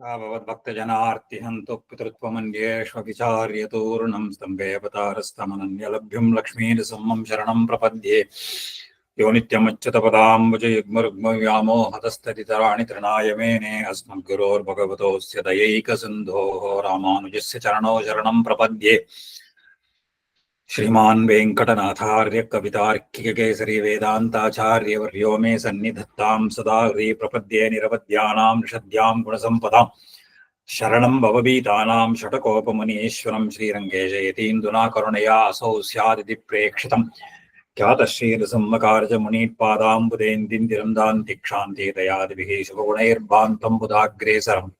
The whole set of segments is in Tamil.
भवद्भक्तजनार्तिहन्तु पितृत्वमन्येष्वभिचार्यतूर्णं स्तम्भेऽवतारस्तमनन्यलभ्यं लक्ष्मीर्सम्मं शरणं प्रपद्ये यो नित्यमच्युतपदाम्बुजयुग्मरुग्मव्यामोहतस्तदितराणि तृणाय मेने अस्मद्गुरोर्भगवतोऽस्य दयैकसिन्धोः रामानुजस्य चरणौ शरणं प्रपद्ये। श्रीमान् वेङ्कटनाथार्य कवितार्किककेसरी वेदान्ताचार्यवर्यो मे सन्निधत्तां सदा हृदि प्रपद्ये निरवध्यानां निषद्यां गुणसम्पदां शरणं भवभीतानां षट्कोपमुनीश्वरं श्रीरङ्गेश यतीन्द्रुना करुणया असौ स्यादिति प्रेक्षितं ख्यातश्रीरसम्मकार्जमुनीपादाम्बुदेन्दिन्दिरन्दान्तिक्षान्ते दयादिभिः शुभगुणैर्भान्तं बुधाग्रेसरम्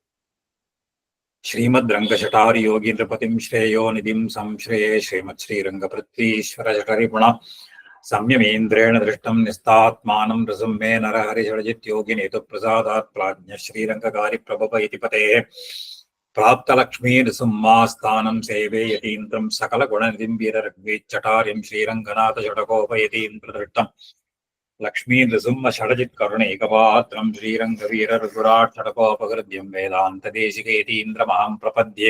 श्रीमद्रङ्गशटारियोगीन्द्रपतिं श्रेयो निधिं संश्रये श्रीमच्छ्रीरङ्गपृथ्वीश्वरशठरिपुण संयमेन्द्रेण दृष्टं निस्तात्मानं रसं मे नरहरिषडजित्योगिनेतुप्रसादात् प्राज्ञश्रीरङ्गकारिप्रभव इति पतेः प्राप्तलक्ष्मीनृसिंहास्थानं सेवे यतीन्द्रं सकलगुणनिधिं वीररघ्वीच्चटार्यं श्रीरङ्गनाथषडकोपयतीन्द्रदृष्टम् लक्ष्मीनृसिंह षडजित्करुणैकपात्रं श्रीरङ्गवीररघुराट् षडकोपहृद्यं वेदान्तदेशिकेतीन्द्रमहं प्रपद्ये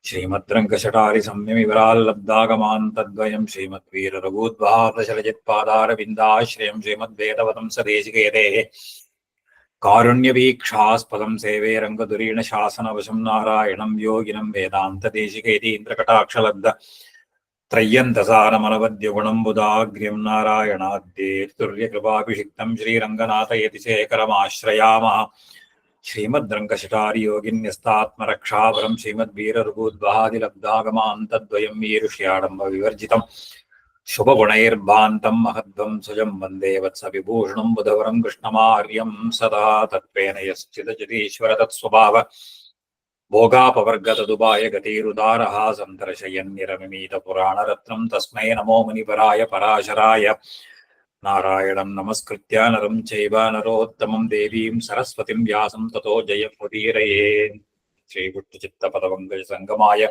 श्रीमद्रङ्गशटारि संयमिवराल्लब्धागमान् तद्वयं श्रीमद्वीररघूद्वादशरजित्पादारविन्दाश्रयं श्रीमद्वेदवतं सदेशिकेतेः कारुण्यवीक्षास्पदं सेवे रङ्गधुरीण शासनवशं नारायणं योगिनं वेदान्तदेशिकेतीन्द्रकटाक्षलब्ध त्रय्यन्तसारमनवद्यगुणं बुधाग्र्यं नारायणाद्येतुर्यकृपाभिषिक्तं श्रीरङ्गनाथयतिशेखरमाश्रयामः श्रीमद्रङ्गशटारियोगिन्यस्तात्मरक्षापरं श्रीमद्वीररघूद्वादिलब्धागमान् तद्वयं वीरुष्याडम्बविवर्जितं शुभगुणैर्भान्तं महद्वं सुजं वन्दे वत्सविभूषणं बुधवरं कृष्णमार्यं सदा तत्त्वेन यश्चिदचितीश्वर तत्स्वभाव भोगापवर्गतदुबाय गतिरुदारः सन्तर्शयन्निरमिमीतपुराणरत्नं तस्मै नमो मुनिपराय पराशराय नारायणं नमस्कृत्य नरं चैव नरोत्तमं देवीं सरस्वतीं व्यासं ततो जयमुदीरये। श्रीगुट्टचित्तपदपङ्कजसङ्गमाय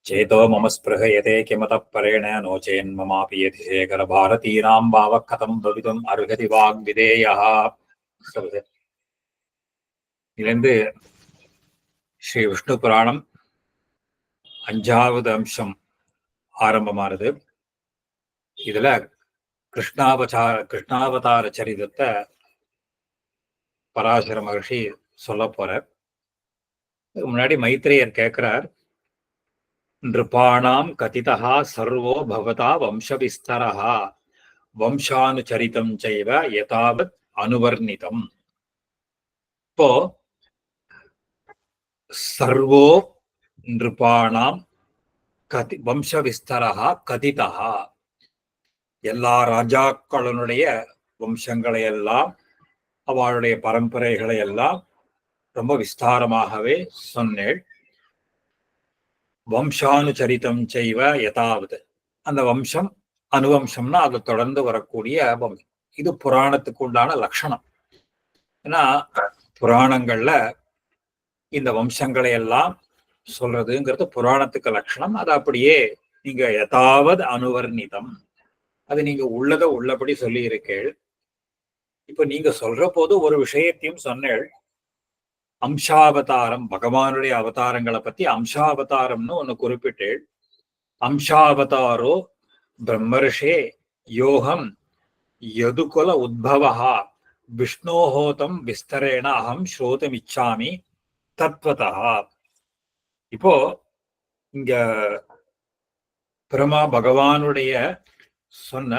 चेतो मम स्पृहयते किमतः परेण नो चेन्ममापि यतिशेखरभारतीनां भावः कथं भवितुम् अर्हति वाग्विदेयः। இதிலிருந்து ஸ்ரீ விஷ்ணு புராணம் 5வது அம்சம் ஆரம்பமானது. இதுல கிருஷ்ணாவதார சரிதத்தை பராசர மகர்ஷி சொல்ல போறார். முன்னாடி மைத்ரேயர் கேட்கிறார், நிருபாணாம் கதிதா சர்வோ பவதா வம்சவிஸ்தரஹா வம்சானுச்சரிதம் செய்வ யதாவத் அனுவர்ணிதம். இப்போ சர்வோ நிருபாணாம் வம்சவிஸ்தரஹா கதிதா, எல்லா ராஜாக்களுடைய வம்சங்களை எல்லாம் அவளுடைய பரம்பரைகளை எல்லாம் ரொம்ப விஸ்தாரமாகவே சொன்னேள். வம்சானுச்சரிதம் செய்வ யதாவது, அந்த வம்சம் அனுவம்சம்னா அது தொடர்ந்து வரக்கூடிய வம்சம். இது புராணத்துக்கு உண்டான லட்சணம். ஏன்னா புராணங்கள்ல இந்த வம்சங்களை எல்லாம் சொல்றதுங்கிறது புராணத்துக்கு லட்சணம். அது அப்படியே நீங்க யதாவது அனுவர்ணிதம், அது நீங்க உள்ளத உள்ளபடி சொல்லி இருக்கேள். இப்ப நீங்க சொல்ற போது ஒரு விஷயத்தையும் சொன்னேள், அம்சாவதாரம், பகவானுடைய அவதாரங்களை பத்தி அம்சாவதாரம்னு ஒண்ணு குறிப்பிட்டேள். அம்சாவதாரோ பிரம்மர்ஷே யோகம் யதுகுல உத்பவஹா விஷ்ணோஹோதம் விஸ்தரேண அகம் ஸ்ரோதமிச்சாமி தத்வதா. இப்போ இங்க பிரமா பகவானுடைய சொன்ன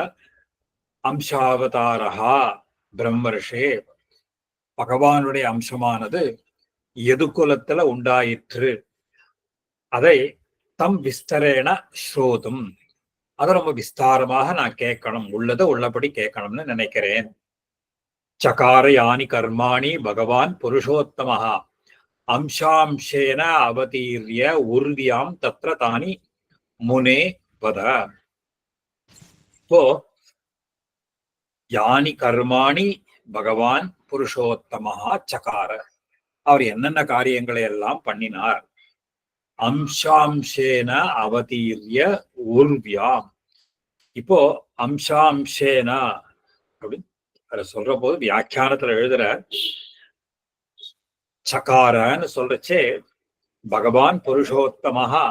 அம்சாவதாரஹா பிரம்மர்ஷே, பகவானுடைய அம்சமானது எதுகுலத்துல உண்டாயிற்று, அதை தம் விஸ்தரேன ஸ்ரோதும், அதை ரொம்ப விஸ்தாரமாக நான் கேட்கணும், உள்ளத உள்ளபடி கேட்கணும்னு நினைக்கிறேன். சகார யானி கர்மாணி பகவான் புருஷோத்தமஹா அம்சாம்சேன அவதீர்ய உறுதியாம் தத்ர தானி முனே வத. இப்போ யானி கர்மாணி பகவான் புருஷோத்தமஹா சகார, அவர் என்னென்ன காரியங்களை எல்லாம் பண்ணினார். அம்சாம்சேன அவதீர்ய ஊர்வியாம், இப்போ அம்சாம்சேனா அப்படின்னு சொல்ற போது வியாக்கியானத்துல எழுதுற, சகாரன்னு சொல்றச்சே பகவான் புருஷோத்தமஹா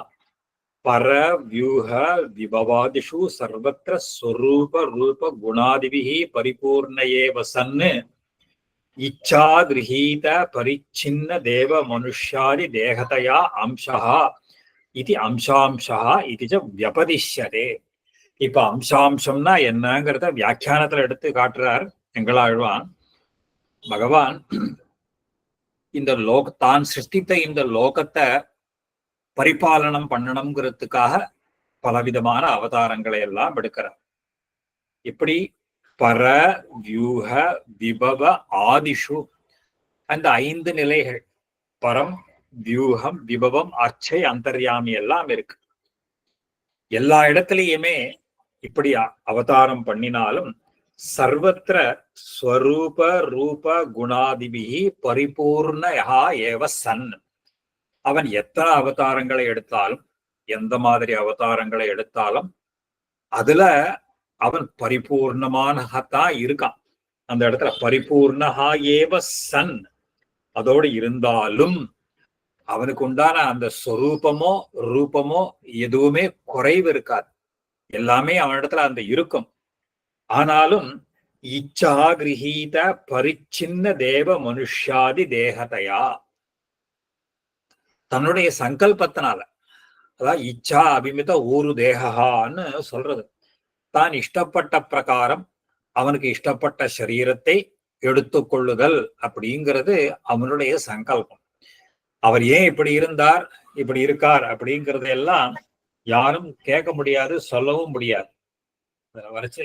பர வியூக விபவாதிஷு சர்வத்திர ஸ்வரூப ரூப குணாதிபிஹி பரிபூர்ண ஏவ சன்னு இச்சா கிரஹீத பரிச்சின்ன தேவ மனுஷ்யாதி தேகதையா அம்சா இது அம்சாம்சா இது வியபதிஷ்யதே. இப்ப அம்சாம்சம்னா என்னங்கிறத வியாக்கியானத்துல எடுத்து காட்டுறார் எங்களாழ்வான். பகவான் இந்த தான் சிருஷ்டித்த இந்த லோகத்தை பரிபாலனம் பண்ணணுங்கிறதுக்காக பலவிதமான அவதாரங்களை எல்லாம் எடுக்கிறார். இப்படி பர வியூக விபவ ஆதிஷு அந்த 5 நிலைகள், பரம் வியூகம் விபவம் அர்ச்சை அந்தர்யாமி எல்லாம் இருக்கு. எல்லா இடத்துலயுமே இப்படி அவதாரம் பண்ணினாலும் சர்வத்திர ஸ்வரூப ரூப குணாதிபிகி பரிபூர்ணயா ஏவ சன். அவன் எத்தனை அவதாரங்களை எடுத்தாலும், எந்த மாதிரி அவதாரங்களை எடுத்தாலும் அதுல அவன் பரிபூர்ணமானதான் இருக்கான். அந்த இடத்துல பரிபூர்ணஹா ஏவ சன். அதோடு இருந்தாலும் அவனுக்கு உண்டான அந்த ஸ்வரூபமோ ரூபமோ எதுவுமே குறைவு இருக்காது. எல்லாமே அவனிடத்துல அந்த இருக்கும். ஆனாலும் இச்சா கிரஹீத பரிச்சின்ன தேவ மனுஷ்யாதி தேகதையா, தன்னுடைய சங்கல்பத்தினால, அதான் இச்சா அபிமித ஊரு தேகான்னு சொல்றது, தான் இஷ்டப்பட்ட பிரகாரம் அவனுக்கு இஷ்டப்பட்ட சரீரத்தை எடுத்துக்கொள்ளுதல் அப்படிங்கிறது அவனுடைய சங்கல்பம். அவர் ஏன் இப்படி இருந்தார், இப்படி இருக்கார் அப்படிங்கறது எல்லாம் யாரும் கேட்க முடியாது, சொல்லவும் முடியாது. வரைச்சு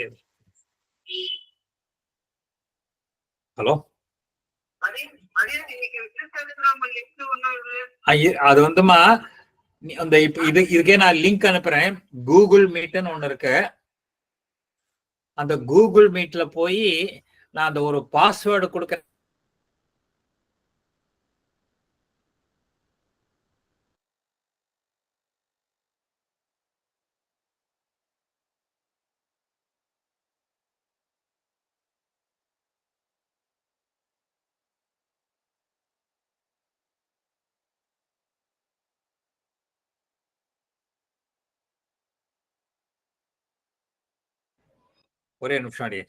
ஹலோ, அது வந்துமா அந்த இப்ப இதுக்கே நான் லிங்க் அனுப்புறேன். கூகுள் மீட்னு ஒண்ணு இருக்கு. அந்த கூகுள் மீட்ல போய் நான் அந்த ஒரு பாஸ்வேர்டு கொடுக்க ஒரே நிமிஷம் அடி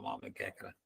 மாமி கேட்கிறேன்.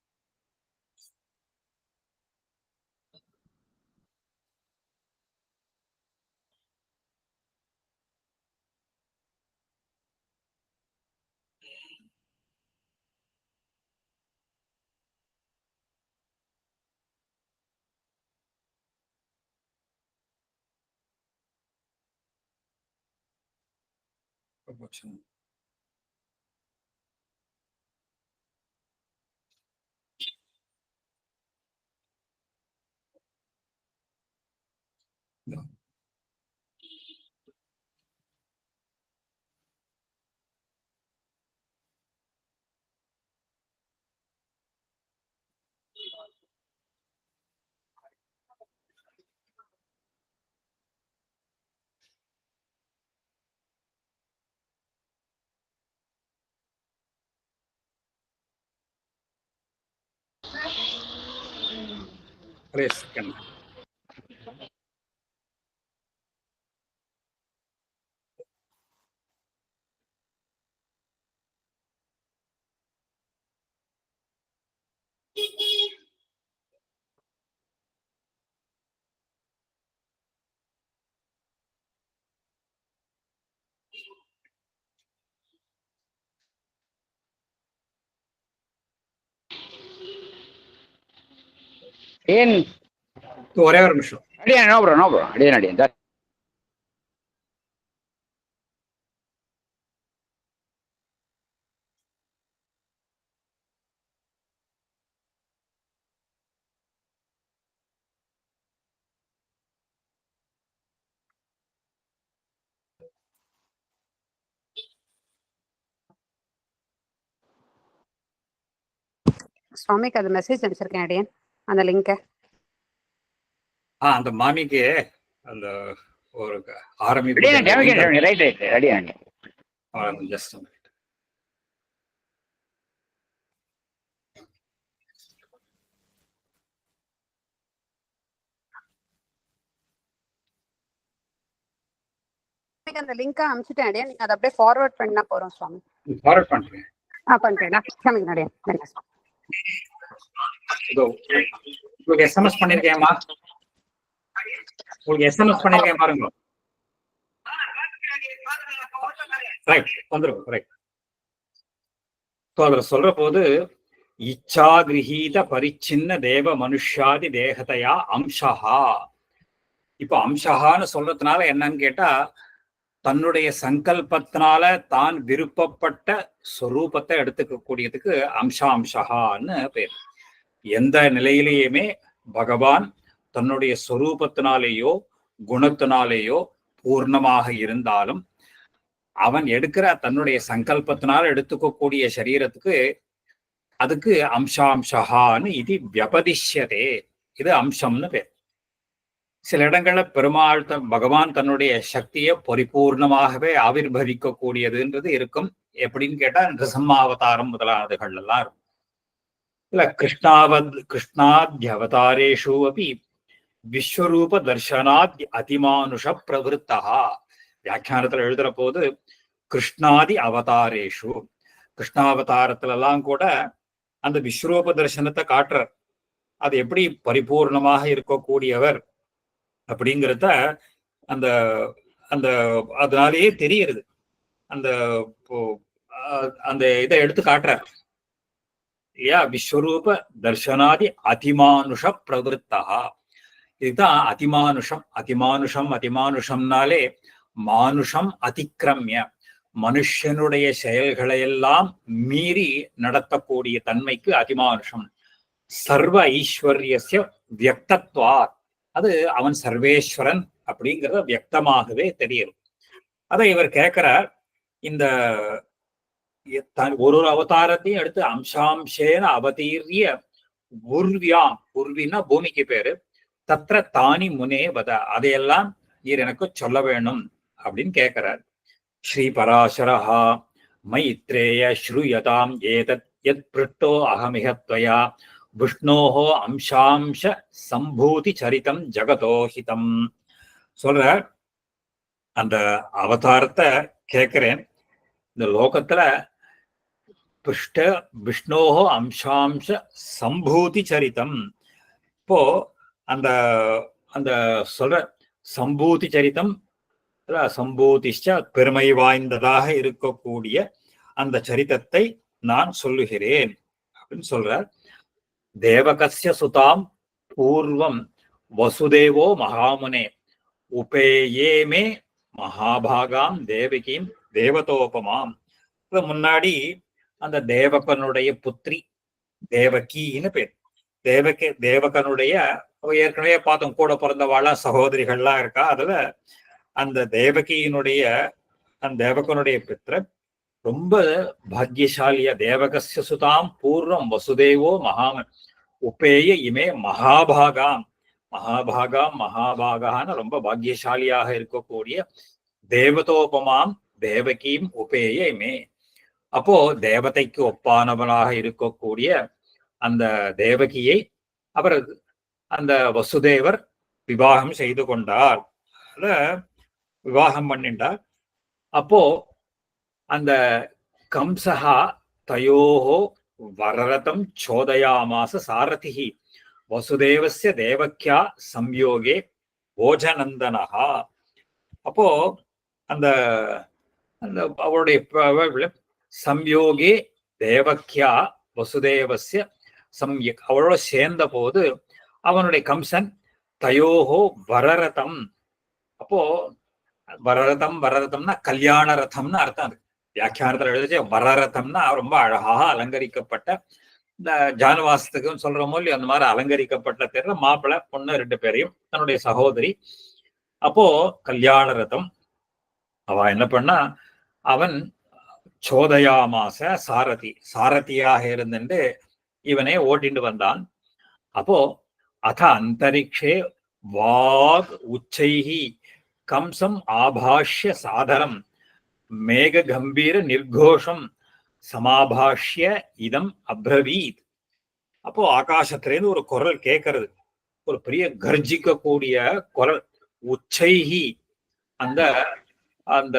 ಏನ್ ஒரே ஒரு நிமிஷம் ಅಡಿಯ ನೋ ಬ್ರೋ ಅಡಿಯನ್ சுவாமிக்கு அது மெசேஜ் அனுப்பிச்சிருக்கேன் அடியன், அந்த லிங்க. அந்த மாமிக்கு அந்த ஒரு ஆரம்பிப்பு ரைட் அடியான் ஜஸ்ட் அந்த லிங்க் அனுப்பிச்சிட்டேன் அடியன். நீங்க அதை அப்படியே ஃபார்வர்ட் பண்ணா போறோம் சுவாமி. ஃபார்வர்ட் பண்றேன். பண்றேன் க்ஷமிங்க அடியன். நன்றி சுவாமி. உங்களுக்கு எஸ்எம்எஸ் பண்ணிருக்கேன்மா, உங்களுக்கு எஸ்எம்எஸ் பண்ணிருக்கேன் பாருங்க. ரைட் வந்துடும். ரைட். அதுல சொல்ற போது இச்சா கிரகீத பரிச்சின்ன தேவ மனுஷாதி தேகதையா அம்சஹா. இப்போ அம்சஹான்னு சொல்றதுனால என்னன்னு கேட்டா, தன்னுடைய சங்கல்பத்தினால தான் விருப்பப்பட்ட ஸ்வரூபத்தை எடுத்துக்கக்கூடியதுக்கு அம்சாம்சஹான்னு பேர். எந்த நிலையிலேயுமே பகவான் தன்னுடைய ஸ்வரூபத்தினாலேயோ குணத்தினாலேயோ பூர்ணமாக இருந்தாலும் அவன் எடுக்கிற தன்னுடைய சங்கல்பத்தினால் எடுத்துக்கக்கூடிய சரீரத்துக்கு அதுக்கு அம்சாம்சஹான்னு இது வியபதிஷ்யதே. இது அம்சம்னு பேர். சில இடங்கள்ல பெருமாள் பகவான் தன்னுடைய சக்தியை பரிபூர்ணமாகவே ஆவிர்வவிக்க கூடியதுன்றது இருக்கும். எப்படின்னு கேட்டா நிருசிம்மாவதாரம் முதலானதுகள் எல்லாம் இருக்கும். இல்ல கிருஷ்ணாத்ய அவதாரேஷு அப்படி விஸ்வரூப தர்சனாத் அதிமானுஷ பிரவருத்தா. வியாக்கியானத்துல எழுதுற போது கிருஷ்ணாதி அவதாரேஷு, கிருஷ்ணாவதாரத்துல எல்லாம் கூட அந்த விஸ்வரூப தரிசனத்தை காட்டுறார். அது எப்படி பரிபூர்ணமாக இருக்கக்கூடியவர் அப்படிங்கிறத அந்த அந்த அதனாலேயே தெரியுது. அந்த அந்த இதை எடுத்து காட்டுறார் இல்லையா? விஸ்வரூப தர்சனாதி அதிமானுஷ பிரவருத்தா. இதுதான் அதிமானுஷம். அதிமானுஷம்னாலே மானுஷம் அதிக்கிரமிய, மனுஷனுடைய செயல்களையெல்லாம் மீறி நடத்தக்கூடிய தன்மைக்கு அதிமானுஷம். சர்வ ஐஸ்வர்யஸ்ய வியக்தத்வாத், அது அவன் சர்வேஸ்வரன் அப்படிங்கிறத வியக்தமாகவே தெரியும். அதை இவர் கேட்கிறார். இந்த ஒரு அவதாரத்தையும் எடுத்து அம்சாம்சேன அவதீரிய உர்வியாம், உர்வின்னா பூமிக்கு பேரு, தத்ர தானி முனே வத, அதையெல்லாம் நீர் எனக்கு சொல்ல வேணும் அப்படின்னு கேட்கிறார். ஸ்ரீ பராசரஹா மைத்ரேய ஸ்ரூயதாம் ஏதத் யத் பிருட்டோ அகமிகத்வயா விஷ்ணோஹோ அம்சாம்ச சம்பூதி சரிதம் ஜகதோஹிதம் சொல்ற. அந்த அவதாரத்தை கேட்கிறேன். இந்த லோகத்துல விஷ்ணோஹோ அம்சாம்ச சம்பூதி சரிதம். இப்போ அந்த அந்த சொல்ற சம்பூதி சரிதம், சம்பூதிஷ்ட பெருமை வாய்ந்ததாக இருக்கக்கூடிய அந்த சரிதத்தை நான் சொல்லுகிறேன் அப்படின்னு சொல்ற. தேவகஸ்ய சுதாம் பூர்வம் வசுதேவோ மகாமுனே உபேயேமே மகாபாகாம் தேவகீம் தேவதோபமாம். முன்னாடி அந்த தேவகனுடைய புத்திரி தேவகின்னு பேர். தேவகனுடைய ஏற்கனவே பார்த்தோம், கூட பிறந்தவாழ சகோதரிகள்லாம் இருக்கா. அதுல அந்த தேவகியினுடைய அந்த தேவகனுடைய பித்ர ரொம்ப பாக்யசாலியா. தேவகஸ்ய சுதாம் பூர்வம் வசுதேவோ மகாமன் உபேய இமே மகாபாகாம். மகாபாகான்னு ரொம்ப பாக்யசாலியாக இருக்கக்கூடிய தேவதோபமாம் தேவகீம் உபேய இமே. அப்போ தேவதைக்கு ஒப்பானவனாக இருக்கக்கூடிய அந்த தேவகியை அவர் அந்த வசுதேவர் விவாகம் செய்து கொண்டார், விவாகம் பண்ணிண்டார். அப்போ அந்த கம்சஹா தயோஹோ வரரதம் சோதயாமாச சாரதிஹி வசுதேவஸ்ய தேவக்யா சம்யோகே போஜநந்தனஹா. அப்போ அந்த அந்த அவருடைய சம்யோகே தேவக்யா வசுதேவஸ்ய சம்யக், அவளோட சேர்ந்த போது அவனுடைய கம்சன் தயோஹோ வரரதம். அப்போ வரரதம்னா கல்யாண ரதம்னு அர்த்தம். அது வியாக்கியானத்துல எழுதிச்சு. வரரதம்னா ரொம்ப அழகாக அலங்கரிக்கப்பட்ட, இந்த ஜானவாசத்துக்குன்னு சொல்றோமோ இல்லையோ அந்த மாதிரி அலங்கரிக்கப்பட்ட பேர்ல மாப்பிள்ளை பொண்ணு 2 பேரையும் தன்னுடைய சகோதரி. அப்போ கல்யாண ரதம் அவ என்ன பண்ணா, அவன் சோதயாமாச சாரதியாக இருந்துட்டு இவனே ஓட்டிட்டு வந்தான். அப்போ அத அந்தரிக்ஷே வாக் உச்சைஹி கம்சம் ஆபாஷ்ய சாதரம் மேக கம்பீர நிர்கோஷம் சமாபாஷ்ய இதம் அப்ரவீத். அப்போ ஆகாசத்திலேருந்து ஒரு குரல் கேட்கறது, ஒரு பெரிய கர்ஜிக்க கூடிய குரல். உச்சைஹி, அந்த அந்த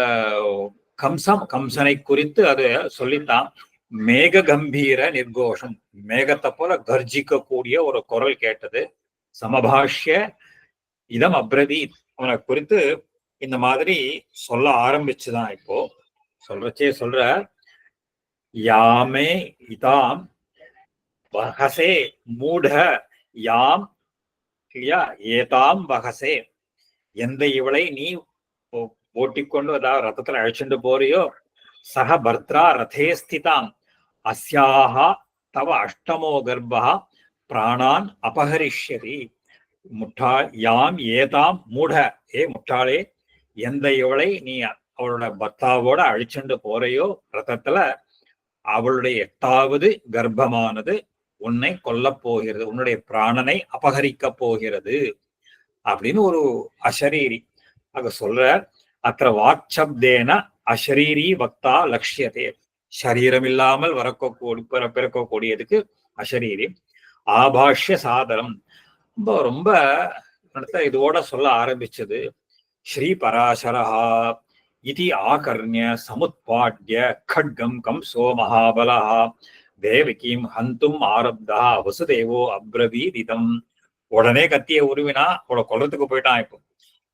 கம்சனை குறித்து அது சொல்லித்தான். மேக கம்பீர நிர்கோஷம், மேகத்தை போல கர்ஜிக்க கூடிய ஒரு குரல் கேட்டது. சமபாஷ்ய இதம் அப்ரதீத், அவனை குறித்து இந்த மாதிரி சொல்ல ஆரம்பிச்சுதான். இப்போ சொல்ற யாமே இதாம் வகசே மூட யாம் இல்லையா ஏதாம் வகசே, எந்த இவளை நீ ஓட்டிக்கொண்டு அதாவது ரத்தத்துல அழைச்சிட்டு போறியோ, சக பர்த்ரா ரதே ஸ்திதாம் அஸ்யாஹ தவ அஷ்டமோ கர்ப்பா பிராணான் அபகரிஷ்யதி. யாம் ஏதாம் மூட, ஏ முட்டாளே, எந்த இவளை நீ அவளோட பர்த்தாவோட அழிச்சுண்டு போறையோ ரத்தத்துல, அவளுடைய 8வது கர்ப்பமானது உன்னை கொல்லப் போகிறது, உன்னுடைய பிராணனை அபகரிக்க போகிறது அப்படின்னு ஒரு அசரீரி அங்க சொல்ற. அத்த வாக்சப்தேன அசரீரி வக்தா லட்சியதே, சரீரம் இல்லாமல் பிறக்கக்கூடியதுக்கு அசரீரி. ஆபாஷ்ய சாதனம், ரொம்ப இதோட சொல்ல ஆரம்பிச்சது. ஸ்ரீ பராசரஹா இதி ஆகர்ணிய சமுத்பாட்ய खड्गம் கம்சோ மகாபலஹ தேவகீம் ஹந்தும் ஆரப்தா வசுதேவோ அப்ரவீதிதம். உடனே கத்திய உருவினா அவளை கொல்றதுக்கு போயிட்டான். இப்போ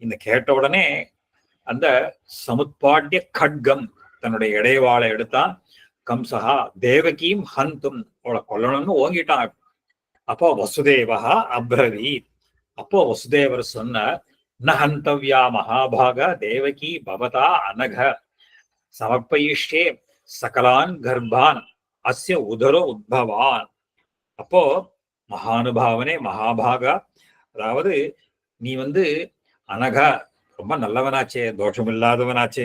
இந்த கேட்ட உடனே அந்த சமுத்பாட்ய खड्गம் தன்னுடைய இடைவாளை எடுத்தான். கம்சஹா தேவகீம் ஹந்தும், அவளை கொல்லணும்னு ஓங்கிட்டான். அப்போ வசுதேவா அப்ரவீத், அப்போ வசுதேவர் சொன்ன, ந ஹந்தவ்யா மகாபாக தேவகி பவதா அனக சமர்ப்பயிஷ்யே சகலான் கர்ப்பான் அஸ்ய உதரோ உத்பவான். அப்போ மகானுபாவனே மகாபாகா, அதாவது நீ அனக ரொம்ப நல்லவனாச்சே, தோஷமில்லாதவனாச்சே,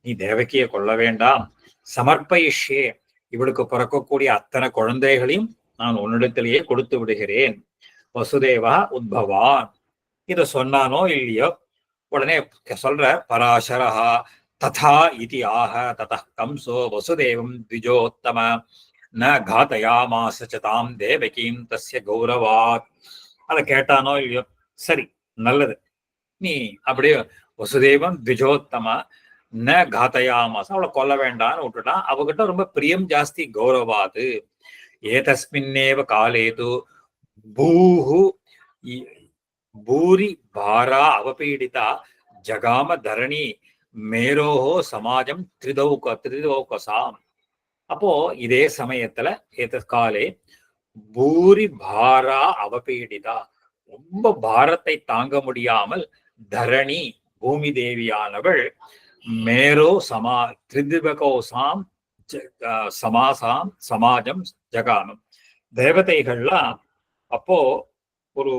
நீ தேவகியை கொள்ள வேண்டாம். சமர்ப்பயிஷ்யே, இவளுக்கு பிறக்கக்கூடிய அத்தனை குழந்தைகளையும் நான் உன்னிடத்திலேயே கொடுத்து விடுகிறேன். வசுதேவா உத்பவான், இத சொன்னானோ இல்லையோ உடனே சொல்ற. பராசரஹா ததா இதி ஆஹ ததः கம்சோ வசுதேவம் த்விஜோத்தம ந காதயாமாஸ ச தாம் தேவகீம் தஸ்ய கௌரவாத். அதை கேட்டானோ இல்லையோ, சரி நல்லது, நீ அப்படியே வசுதேவம் த்விஜோத்தம ந காதயாமாஸ், அவளை கொல்ல வேண்டான்னு விட்டுட்டான். அவகிட்ட ரொம்ப பிரியம் ஜாஸ்தி, கௌரவாது. ஏதஸ்மின்னேவ காலேது பூஹு பூரி பாரா அவபீடிதா ஜகாம தரணி மேரோஹோ சமாஜம் திரிதௌகசாம். அப்போ இதே சமயத்துல காலே பூரி பாரா அவபீடிதா, ரொம்ப பாரத்தை தாங்க முடியாமல் தரணி பூமி தேவியானவள் மேரோ திரிதிவகோசாம் சமாஜம் ஜகாமம். தேவதைகள்லாம் அப்போ ஒரு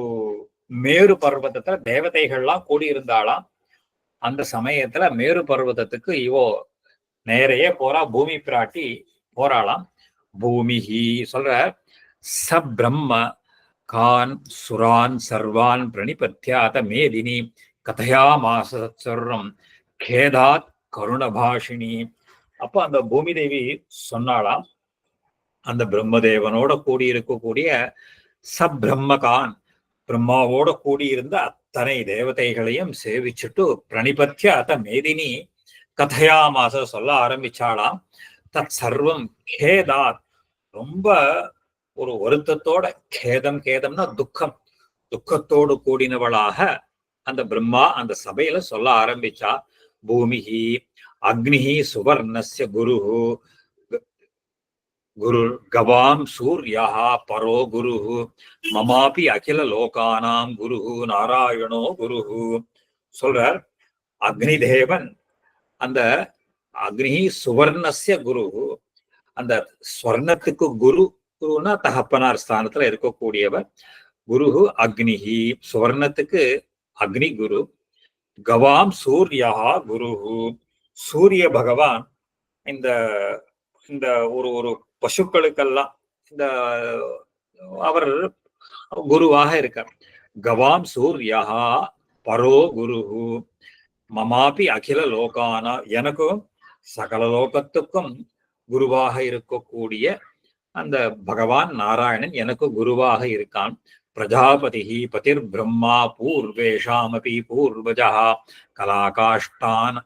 மேரு பர்வதத்துல தேவதைகள்லாம் கூடியிருந்தாளாம். அந்த சமயத்துல மேரு பர்வதத்துக்கு இவோ நேரையே போறா, பூமி பிராட்டி போறாளாம். பூமிஹி சொல்ற, சப்ரம்ம கான் சுரான் சர்வான் பிரணிபத்யாத மேதினி கதையாமாச சர்வம் கேதாத் கருணபாஷினி. அப்ப அந்த பூமி தேவி சொன்னாளாம், அந்த பிரம்மதேவனோட கூடியிருக்கக்கூடிய சப்ரம்மகான், பிரம்மாவோட கூடியிருந்த அத்தனை தேவதைகளையும் சேவிச்சுட்டு பிரணிபத்திய அத மேதினி கதையாமாச சொல்ல ஆரம்பிச்சாளாம். தத் சர்வம் கேதாத், ரொம்ப ஒரு வருத்தத்தோட, கேதம்னா துக்கம், துக்கத்தோடு கூடினவளாக அந்த பிரம்மா அந்த சபையில சொல்ல ஆரம்பிச்சா. பூமிஹி அக்னிஹி சுவர்ணஸ்ய குருஹு குரு கவாம் சூர்யா பரோ குரு மமாபி அகில லோகானாம் குரு நாராயணோ குரு சொல்றார். அக்னி தேவன், அந்த அக்னி சுவர்ணஸ்ய குரு, அந்த ஸ்வர்ணத்துக்கு குருனா தகப்பனார் ஸ்தானத்துல இருக்கக்கூடியவர். குரு அக்னிஹி, சுவர்ணத்துக்கு அக்னி குரு. கவாம் சூர்யா குரு, சூரிய பகவான் இந்த இந்த ஒரு பசுக்களுக்கெல்லாம் இந்த அவர் குருவாக இருக்கார். கவாம் சூர்யா பரோ குரு மமாபி அகில லோகானா, எனக்கும் சகல லோகத்துக்கும் குருவாக இருக்கக்கூடிய அந்த பகவான் நாராயணன் எனக்கு குருவாக இருக்கான். பிரஜாபதி பதிர் பிரம்மா பூர்வேஷாமபி பூர்வஜா கலாகாஷ்டான்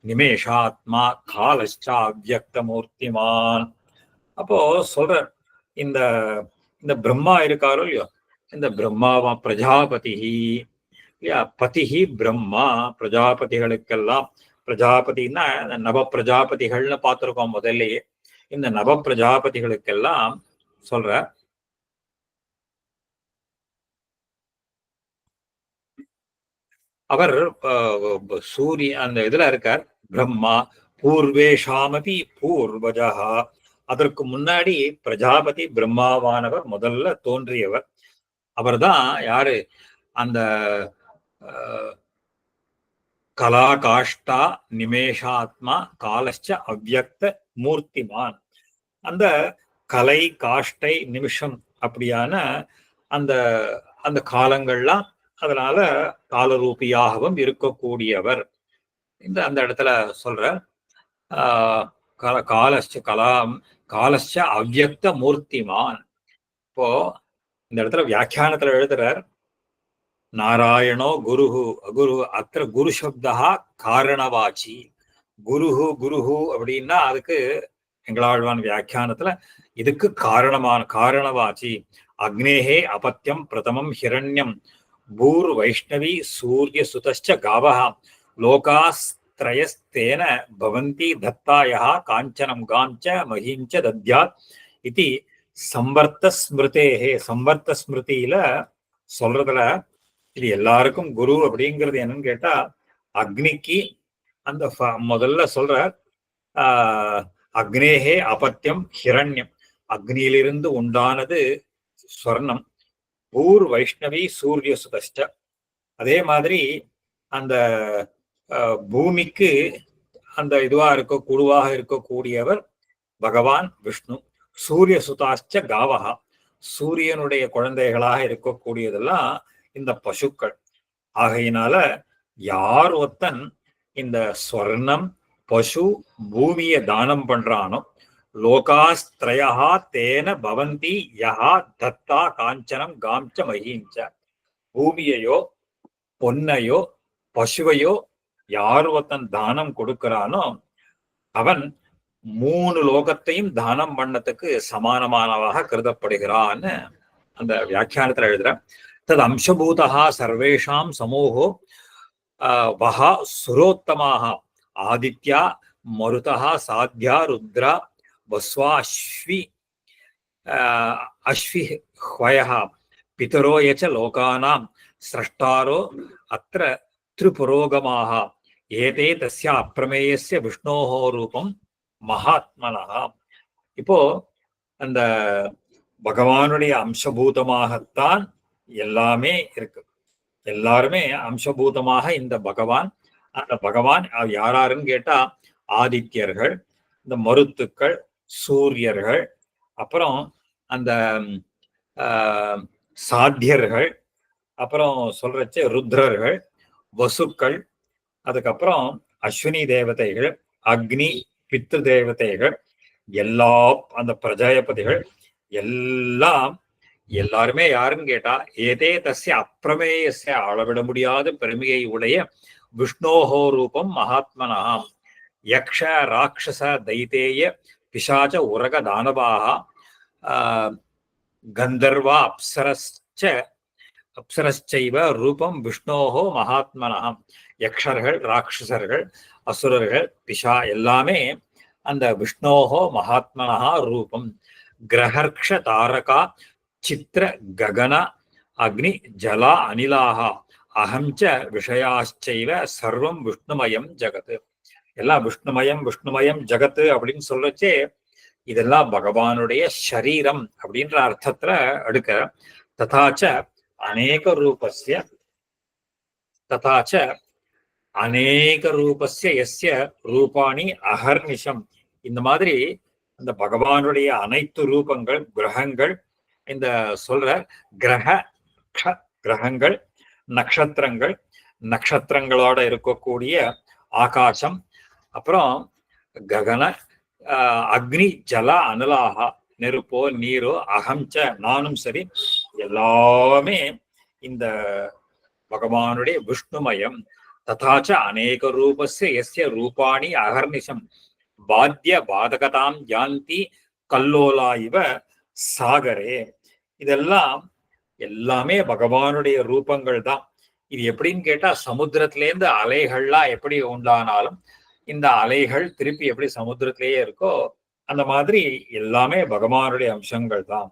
நிமேஷாத்மா காலஷ்ச அவ்யக்த மூர்த்திமான். அப்போ சொல்ற இந்த இந்த பிரம்மா இருக்காரோ இல்லையோ, இந்த பிரம்மாவா பிரஜாபதி இல்லையா, பதிஹி பிரம்மா. பிரஜாபதிகளுக்கெல்லாம் பிரஜாபதினா நவ பிரஜாபதிகள்னு பார்த்திருக்கோம் முதல்லயே. இந்த நவ பிரஜாபதிகளுக்கெல்லாம் சொல்ற அவர் சூரிய அந்த இதுல இருக்கார். பிரம்மா பூர்வேஷாமபி பூர்வஜா. அதற்கு முன்னாடி பிரஜாபதி பிரம்மாவானவர் முதல்ல தோன்றியவர். அவர்தான் யாரு, அந்த கலா காஷ்டா நிமேஷாத்மா காலஷ்ச அவ்யக்த மூர்த்திமான். அந்த கலை காஷ்டை நிமிஷம் அப்படியான அந்த அந்த காலங்கள்லாம் அதனால காலரூபியாகவும் இருக்கக்கூடியவர். இந்த அந்த இடத்துல சொல்ற காலஷ்ட கலாம் காலஷ்ச அவ்யக்த மூர்த்திமான். இப்போ இந்த இடத்துல வியாக்கியானத்துல எழுதுறார், நாராயணோ குருஹு அகுரு அத்திர குரு சப்தா காரணவாச்சி. குருஹு குருஹு அப்படின்னா அதுக்கு எங்களாழ்வான் வியாக்கியானத்துல இதுக்கு காரணவாச்சி. அக்னேஹே அபத்தியம் பிரதமம் ஹிரண்யம் பூர் வைஷ்ணவி சூரிய சுதச்ச காவஹ லோகாஸ்த்ரயஸ்தேன பவந்தி தத்தாயா காஞ்சனம் காஞ்ச மஹீஞ்ச தத்யாத் இது சம்பர்த்த ஸ்மிருதேஹே. சம்பர்த்த ஸ்மிருதியில சொல்றதுல இது எல்லாருக்கும் குரு அப்படிங்கிறது என்னன்னு கேட்டா, அக்னிக்கு அந்த முதல்ல சொல்ற அக்னேஹே அபத்தியம் ஹிரண்யம். அக்னியிலிருந்து உண்டானது ஸ்வர்ணம். பூர் வைஷ்ணவி சூரிய சுதஷ்ட. அதே மாதிரி அந்த பூமிக்கு அந்த இதுவா குழுவாக இருக்கக்கூடியவர் பகவான் விஷ்ணு. சூரிய சுதாஷ்ட காவகா. சூரியனுடைய குழந்தைகளாக இருக்கக்கூடியதெல்லாம் இந்த பசுக்கள். ஆகையினால யார் ஒருத்தன் இந்த ஸ்வர்ணம் பசு பூமியை தானம் பண்றானோ, லோகாஸ்திரயா தேன பவந்தி யஹா தத்தா காஞ்சனம் காம்ச மஹீஞ்ச. பூமியையோ பொன்னையோ பசுவையோ யார் ஒருத்தன் தானம் கொடுக்கிறானோ அவன் 3 லோகத்தையும் தானம் பண்ணத்துக்கு சமானமானவாக கருதப்படுகிறான்னு அந்த வியாக்கியானத்துல எழுதுற. தது அம்சபூதா சர்வேஷாம் சமூகோ வஹா சுரோத்தமாக ஆதித்யா மருதா சாத்யா ருத்ரா வஸ்வா அஸ்வி ஹ்வயः பிதரோ யச லோகானாம் ஸ்ரஷ்டாரோ அத்ர த்ரிபுரோகமாக ஏதே தஸ்ய அப்பிரமேயஸ்ய விஷ்ணோஹோ ரூபம் மகாத்மனः. இப்போ அந்த பகவானுடைய அம்சபூதமாகத்தான் எல்லாமே இருக்கு. எல்லாருமே அம்சபூதமாக இந்த பகவான். அந்த பகவான் யாராருன்னு கேட்டா, ஆதித்யர்கள், இந்த மருத்துக்கள், சூரியர்கள், அப்புறம் அந்த சாத்தியர்கள், அப்புறம் சொல்றச்சு ருத்ரர்கள், வசுக்கள், அதுக்கப்புறம் அஸ்வினி தேவதைகள், அக்னி பித்ரு தேவதைகள், எல்லா அந்த பிரஜாபதிகள் எல்லாம் எல்லாருமே யாருன்னு கேட்டா, ஏதே தஸ்ய அப்பிரமேயஸ்ய அளவிட முடியாத பெருமையை உடைய விஷ்ணோஹோ ரூபம் மகாத்மனாம். யக்ஷ ராட்சச தைத்தேய பிசாச்ச உரக தானவாக கந்தர்வா அப்சரஸ்சைவ ரூபம் விஷ்ணோஹோ மகாத்மனாம். யக்ஷர்கள், ராட்சசர்கள், அசுரர்கள், பிசா எல்லாமே அந்த விஷ்ணோஹோ மகாத்மனஹா ரூபம். கிரஹர்க்ஷ தாரகா சித்திர ககன அக்னி ஜலா அனிலாக அகஞ்ச விஷயாச்சைவ சர்வம் விஷ்ணுமயம் ஜகத். எல்லாம் விஷ்ணுமயம் விஷ்ணுமயம் ஜகத்து அப்படின்னு சொல்லச்சே இதெல்லாம் பகவானுடைய ஷரீரம் அப்படின்ற அர்த்தத்துல எடுக்க. ததாச்ச அநேக ரூபஸ்ய யஸ்ய ரூபாணி அஹர்நிஷம். இந்த மாதிரி இந்த பகவானுடைய அனைத்து ரூபங்கள் கிரகங்கள், இந்த சொல்ற கிரகங்கள், நட்சத்திரங்கள், நட்சத்திரங்களோட இருக்கக்கூடிய ஆகாசம், அப்புறம் ககன அக்னி ஜல அனலாகா நெருப்போ நீரோ அகம்ச நானும் சரி எல்லாமே இந்த பகவானுடைய விஷ்ணுமயம். ததாச்ச அநேக ரூபஸ்ய யஸ்ய ரூபாணி அகர்நிஷம் பாத்திய பாதகதாம் யாந்தி கல்லோலா இவ சாகரே. இதெல்லாம் எல்லாமே பகவானுடைய ரூபங்கள் தான். இது எப்படின்னு கேட்டா, சமுத்திரத்திலேருந்து அலைகள்லாம் எப்படி உண்டானாலும் இந்த அலைகள் திருப்பி எப்படி சமுத்திரத்திலேயே இருக்கோ அந்த மாதிரி எல்லாமே பகவானுடைய அம்சங்கள் தான்.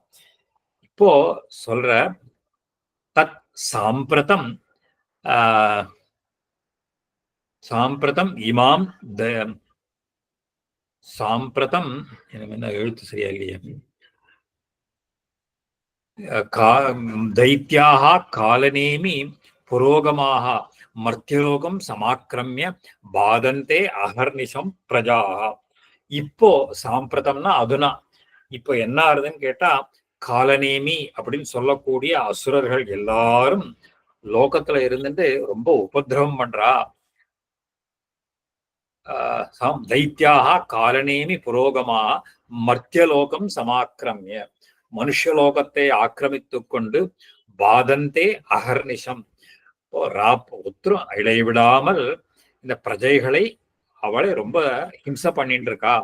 இப்போ சொல்ற தத் சாம்பிரதம் சாம்பிரதம் இமாம் சாம்பிரதம், எனக்கு என்ன எழுத்து சரியா இல்லையே, தைத்யாக காலநேமி புரோகமாக மர்த்தியலோகம் சமாக்கிரமிய பாதந்தே அகர்நிஷம் பிரஜாக. இப்போ சாம்பிரதம்னா அதுனா இப்போ என்ன ஆறுதுன்னு கேட்டா, காலநேமி அப்படின்னு சொல்லக்கூடிய அசுரர்கள் எல்லாரும் லோகத்துல இருந்துட்டு ரொம்ப உபதிரவம் பண்றா. தைத்யாக காலநேமி புரோகமா மர்த்தியலோகம் சமாக்கிரமிய, மனுஷலோகத்தை ஆக்கிரமித்து கொண்டு பாதந்தே அகர்நிஷம், உத்தரம் இடைவிடாமல் இந்த பிரஜைகளை அவளை ரொம்ப ஹிம்சை பண்ணிட்டு இருக்கா.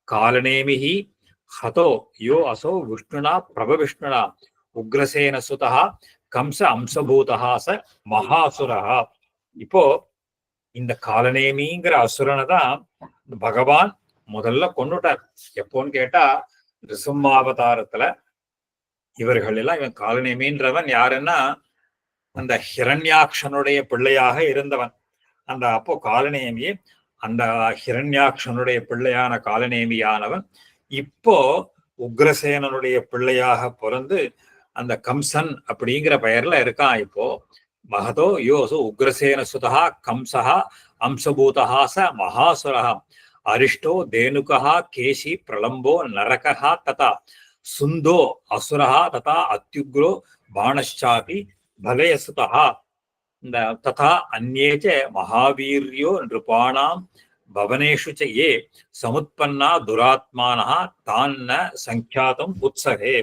காலநேமிஹி ஹதோ யோ அசோ விஷ்ணுனா பிரபவிஷ்ணுனா உக்ரசேன சுதா கம்ச அம்சபூதா ச மகாசுரா. இப்போ இந்த காலநேமிங்கிற அசுரனை தான் பகவான் முதல்ல கொண்டுட்டார். எப்போன்னு கேட்டா, ரிசும்மாவதாரத்துல இவர்கள் எல்லாம், இவன் காலநேமின்றவன் யாருன்னா அந்த ஹிரண்யாக்ஷனுடைய பிள்ளையாக இருந்தவன். அந்த அப்போ காலநேமி, அந்த ஹிரண்யாக்ஷனுடைய பிள்ளையான காலநேமியானவன் இப்போ உக்ரசேனனுடைய பிள்ளையாக பிறந்து அந்த கம்சன் அப்படிங்கிற பெயர்ல இருக்கான். இப்போ மகதோ யோசு உக்ரசேன சுதா கம்சா அம்சபூதா ச மகாசுரா அரிஷ்டோ தேனுகா கேசி பிரலம்போ நரகா ததா சுந்தோ அசுரா ததா அத்யுக்ரோ பாணச்சாபி பலயசுதா இந்த ததா அந்நேச்ச மகாவீர்யோ நிருபாணாம் பவனேஷு ச ஏ சமுத்பன்னா துராத்மானஹா தான் ந சங்கியாதம் உத்சகே.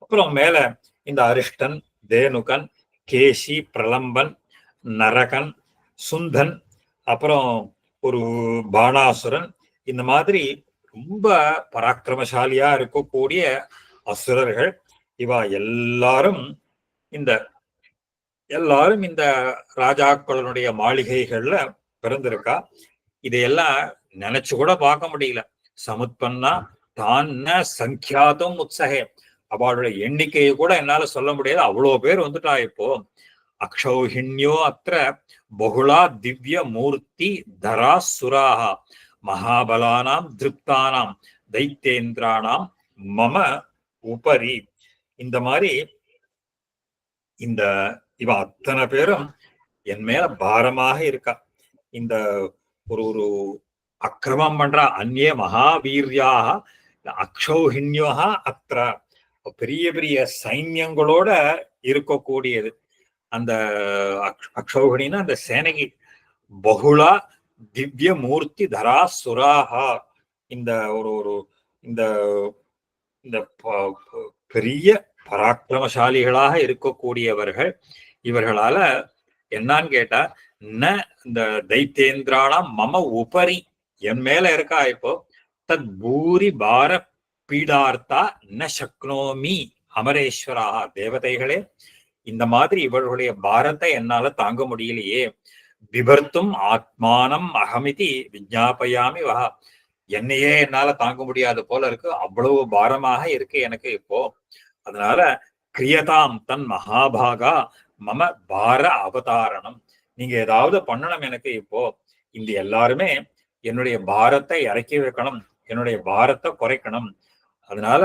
அப்புறம் மேல இந்த அரிஷ்டன், தேனுகன், கேசி, பிரலம்பன், நரகன், சுந்தன், அப்புறம் ஒரு பாணாசுரன், இந்த மாதிரி ரொம்ப பராக்கிரமசாலியா இருக்கக்கூடிய அசுரர்கள் இவா எல்லாரும் இந்த ராஜாக்களுடைய மாளிகைகள்ல பிறந்திருக்கா. இதையெல்லாம் நினைச்சு கூட பார்க்க முடியல. சமுத்பன்னா தான் சங்கியாதம் உற்சகே, அவளுடைய எண்ணிக்கையை கூட என்னால சொல்ல முடியாது, அவ்வளோ பேர் வந்துட்டா. இப்போ அக்ஷௌஹிண்யோ அத்திர பகுலா திவ்ய மூர்த்தி தரா சுராக மகாபலானாம் திருப்தானாம் தைத்தேந்திரானாம் மம உபரி. இந்த மாதிரி இந்த இவ அத்தனை பேரும் என் மேல பாரமாக இருக்கா. இந்த ஒரு அக்கிரமம் பண்றா. அந்நிய மகாவீரியாக அக்ஷௌஹிண்யோகா அத்திர, பெரிய பெரிய சைன்யங்களோட இருக்கக்கூடியது அந்த அக்ஷௌஹிணின்னா அந்த சேனகி. பகுலா திவ்ய மூர்த்தி தரா சுராஹா, இந்த ஒரு இந்த இந்த பெரிய பராக்கிரமசாலிகளாக இருக்கக்கூடியவர்கள். இவர்களால என்னான்னு கேட்டா, இந்த தைத்தேந்திரானாம் மம உபரி, என் மேல இருக்கா. இப்போ தத் பூரி பார பீடார்த்தா ந சக்னோமி அமரேஸ்வரா, தேவதைகளே இந்த மாதிரி இவர்களுடைய பாரத்தை என்னால தாங்க முடியலையே. விபர்த்தும் ஆத்மானம் அகமிதி விஜாபயாமி வா, என்னையே என்னால தாங்க முடியாது போல இருக்கு, அவ்வளவு பாரமாக இருக்கு எனக்கு இப்போ. அதனால கிரியதாம் தன் மகாபாகா மம பார அவதாரணம், நீங்க ஏதாவது பண்ணணும் எனக்கு இப்போ. இந்த எல்லாருமே என்னுடைய பாரத்தை இறக்கி வைக்கணும், என்னுடைய பாரத்தை குறைக்கணும். அதனால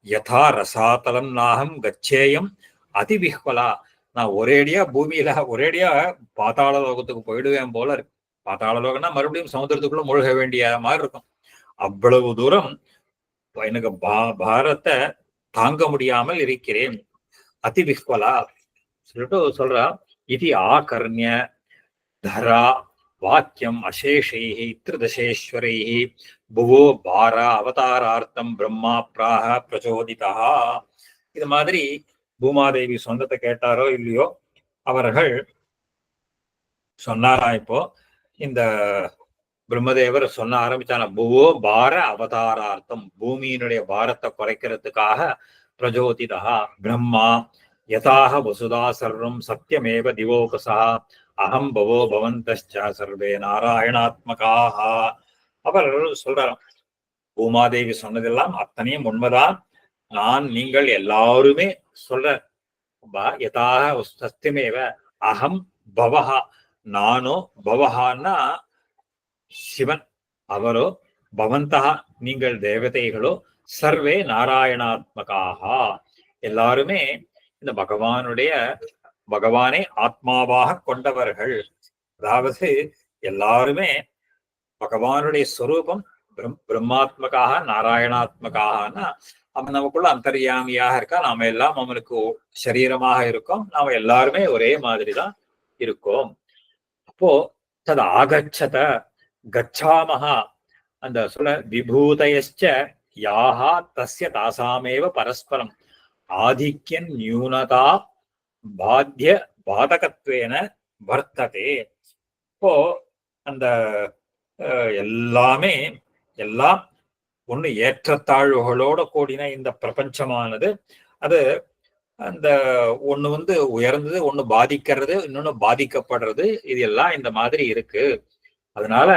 யதா ரசாதலம் நாகம் கச்சேயம் அதிவிஹ்வலா, நான் ஒரேடியா பூமியில ஒரேடியா பாதாள லோகத்துக்கு போயிடுவேன் போல இருக்கு. பாதாள லோகம்னா மறுபடியும் சமுத்திரத்துக்குள்ள மூழ்க வேண்டிய மாதிரி இருக்கும். அவ்வளவு தூரம் எனக்கு பாரத்தை தாங்க முடியாமல் இருக்கிறேன். அதிவிஹ்வலா சொல்லிட்டு சொல்றா. இது ஆகர்ணிய தரா வாக்கியம் அசேஷைஹி திரிதசேஸ்வரைஹி புவோ பாரா அவதாரார்த்தம் பிரம்மா பிராக பிரச்சோதிதா. இது மாதிரி பூமாதேவி சொந்தத்தை கேட்டாரோ இல்லையோ, அவர்கள் சொன்னாராம். இப்போ இந்த பிரம்மதேவர் சொன்ன ஆரம்பிச்சான புவோ பார அவதாரார்த்தம், பூமியினுடைய பாரத்தை குறைக்கிறதுக்காக பிரஜோதிதா பிரம்மா யதாக வசுதா சர்வம் சத்தியமேவ திவோகசா அகம் பவோ பவந்தச்ச சர்வே நாராயணாத்மகாக. அவர் சொல்றாராம், பூமாதேவி சொன்னதெல்லாம் அத்தனையும் உண்மைதான், நான் நீங்கள் எல்லாருமே சொல்ற யதாக சத்தியமேவ அகம் பவஹா, நானோ பவஹான்னா சிவன், அவரோ பவந்தா நீங்கள் தேவதைகளோ சர்வே நாராயணாத்மகாக, எல்லாருமே இந்த பகவானை ஆத்மாவாக கொண்டவர்கள். அதாவது எல்லாருமே பகவானுடைய ஸ்வரூபம் பிரம்மாத்மகாக நாராயணாத்மகாகனா அவன் நமக்குள்ள அந்தர்யாமியாக இருக்கா, நாம எல்லாம் அவனுக்கு சரீரமாக இருக்கோம், நாம எல்லாருமே ஒரே மாதிரிதான் இருக்கோம். அப்போ தது ஆகச்சத கச்சாமஹா, அந்த சொல்ல விபூதயச்ச யாஹா தஸ்ய தாசாமேவ பரஸ்பரம் ஆதிக்யன் நியூனதா பாத்திய பாதகத்வேன வர்த்ததே. இப்போ அந்த எல்லாமே எல்லாம் ஒண்ணு ஏற்றத்தாழ்வுகளோட கூடின இந்த பிரபஞ்சமானது, அது அந்த ஒண்ணு உயர்ந்தது, ஒண்ணு பாதிக்கிறது, இன்னொன்னு பாதிக்கப்படுறது, இது எல்லாம் இந்த மாதிரி இருக்கு. அதனால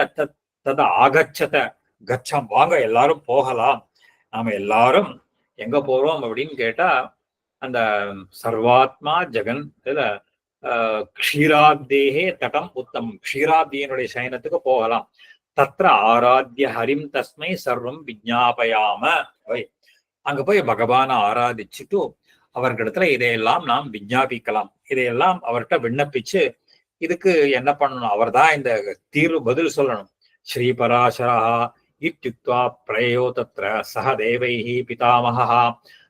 தத ஆகச்சத கச்சம், வாங்க எல்லாரும் போகலாம். நாம எல்லாரும் எங்க போறோம் அப்படின்னு கேட்டா, அந்த சர்வாத்மா ஜெகன் க்ஷீராப்தேகே தடம் உத்தம், க்ஷீராப்தியினுடைய சயனத்துக்கு போகலாம். தத்ர ஆராத்திய ஹரிம் தஸ்மை சர்வம் விஜ்ஞாபயாம, அங்க போய் பகவான ஆராதிச்சுட்டு அவர்களிடத்துல இதையெல்லாம் நாம் விஜ்ஞாபிக்கலாம், இதையெல்லாம் அவர்கிட்ட விண்ணப்பிச்சு இதுக்கு என்ன பண்ணணும், அவர் தான் இந்த தீர்வு பதில் சொல்லணும். ஸ்ரீ பராசரா இத்யுக்த்வா பிரயோ தத்ர சஹ தேவைஹி பிதாமஹா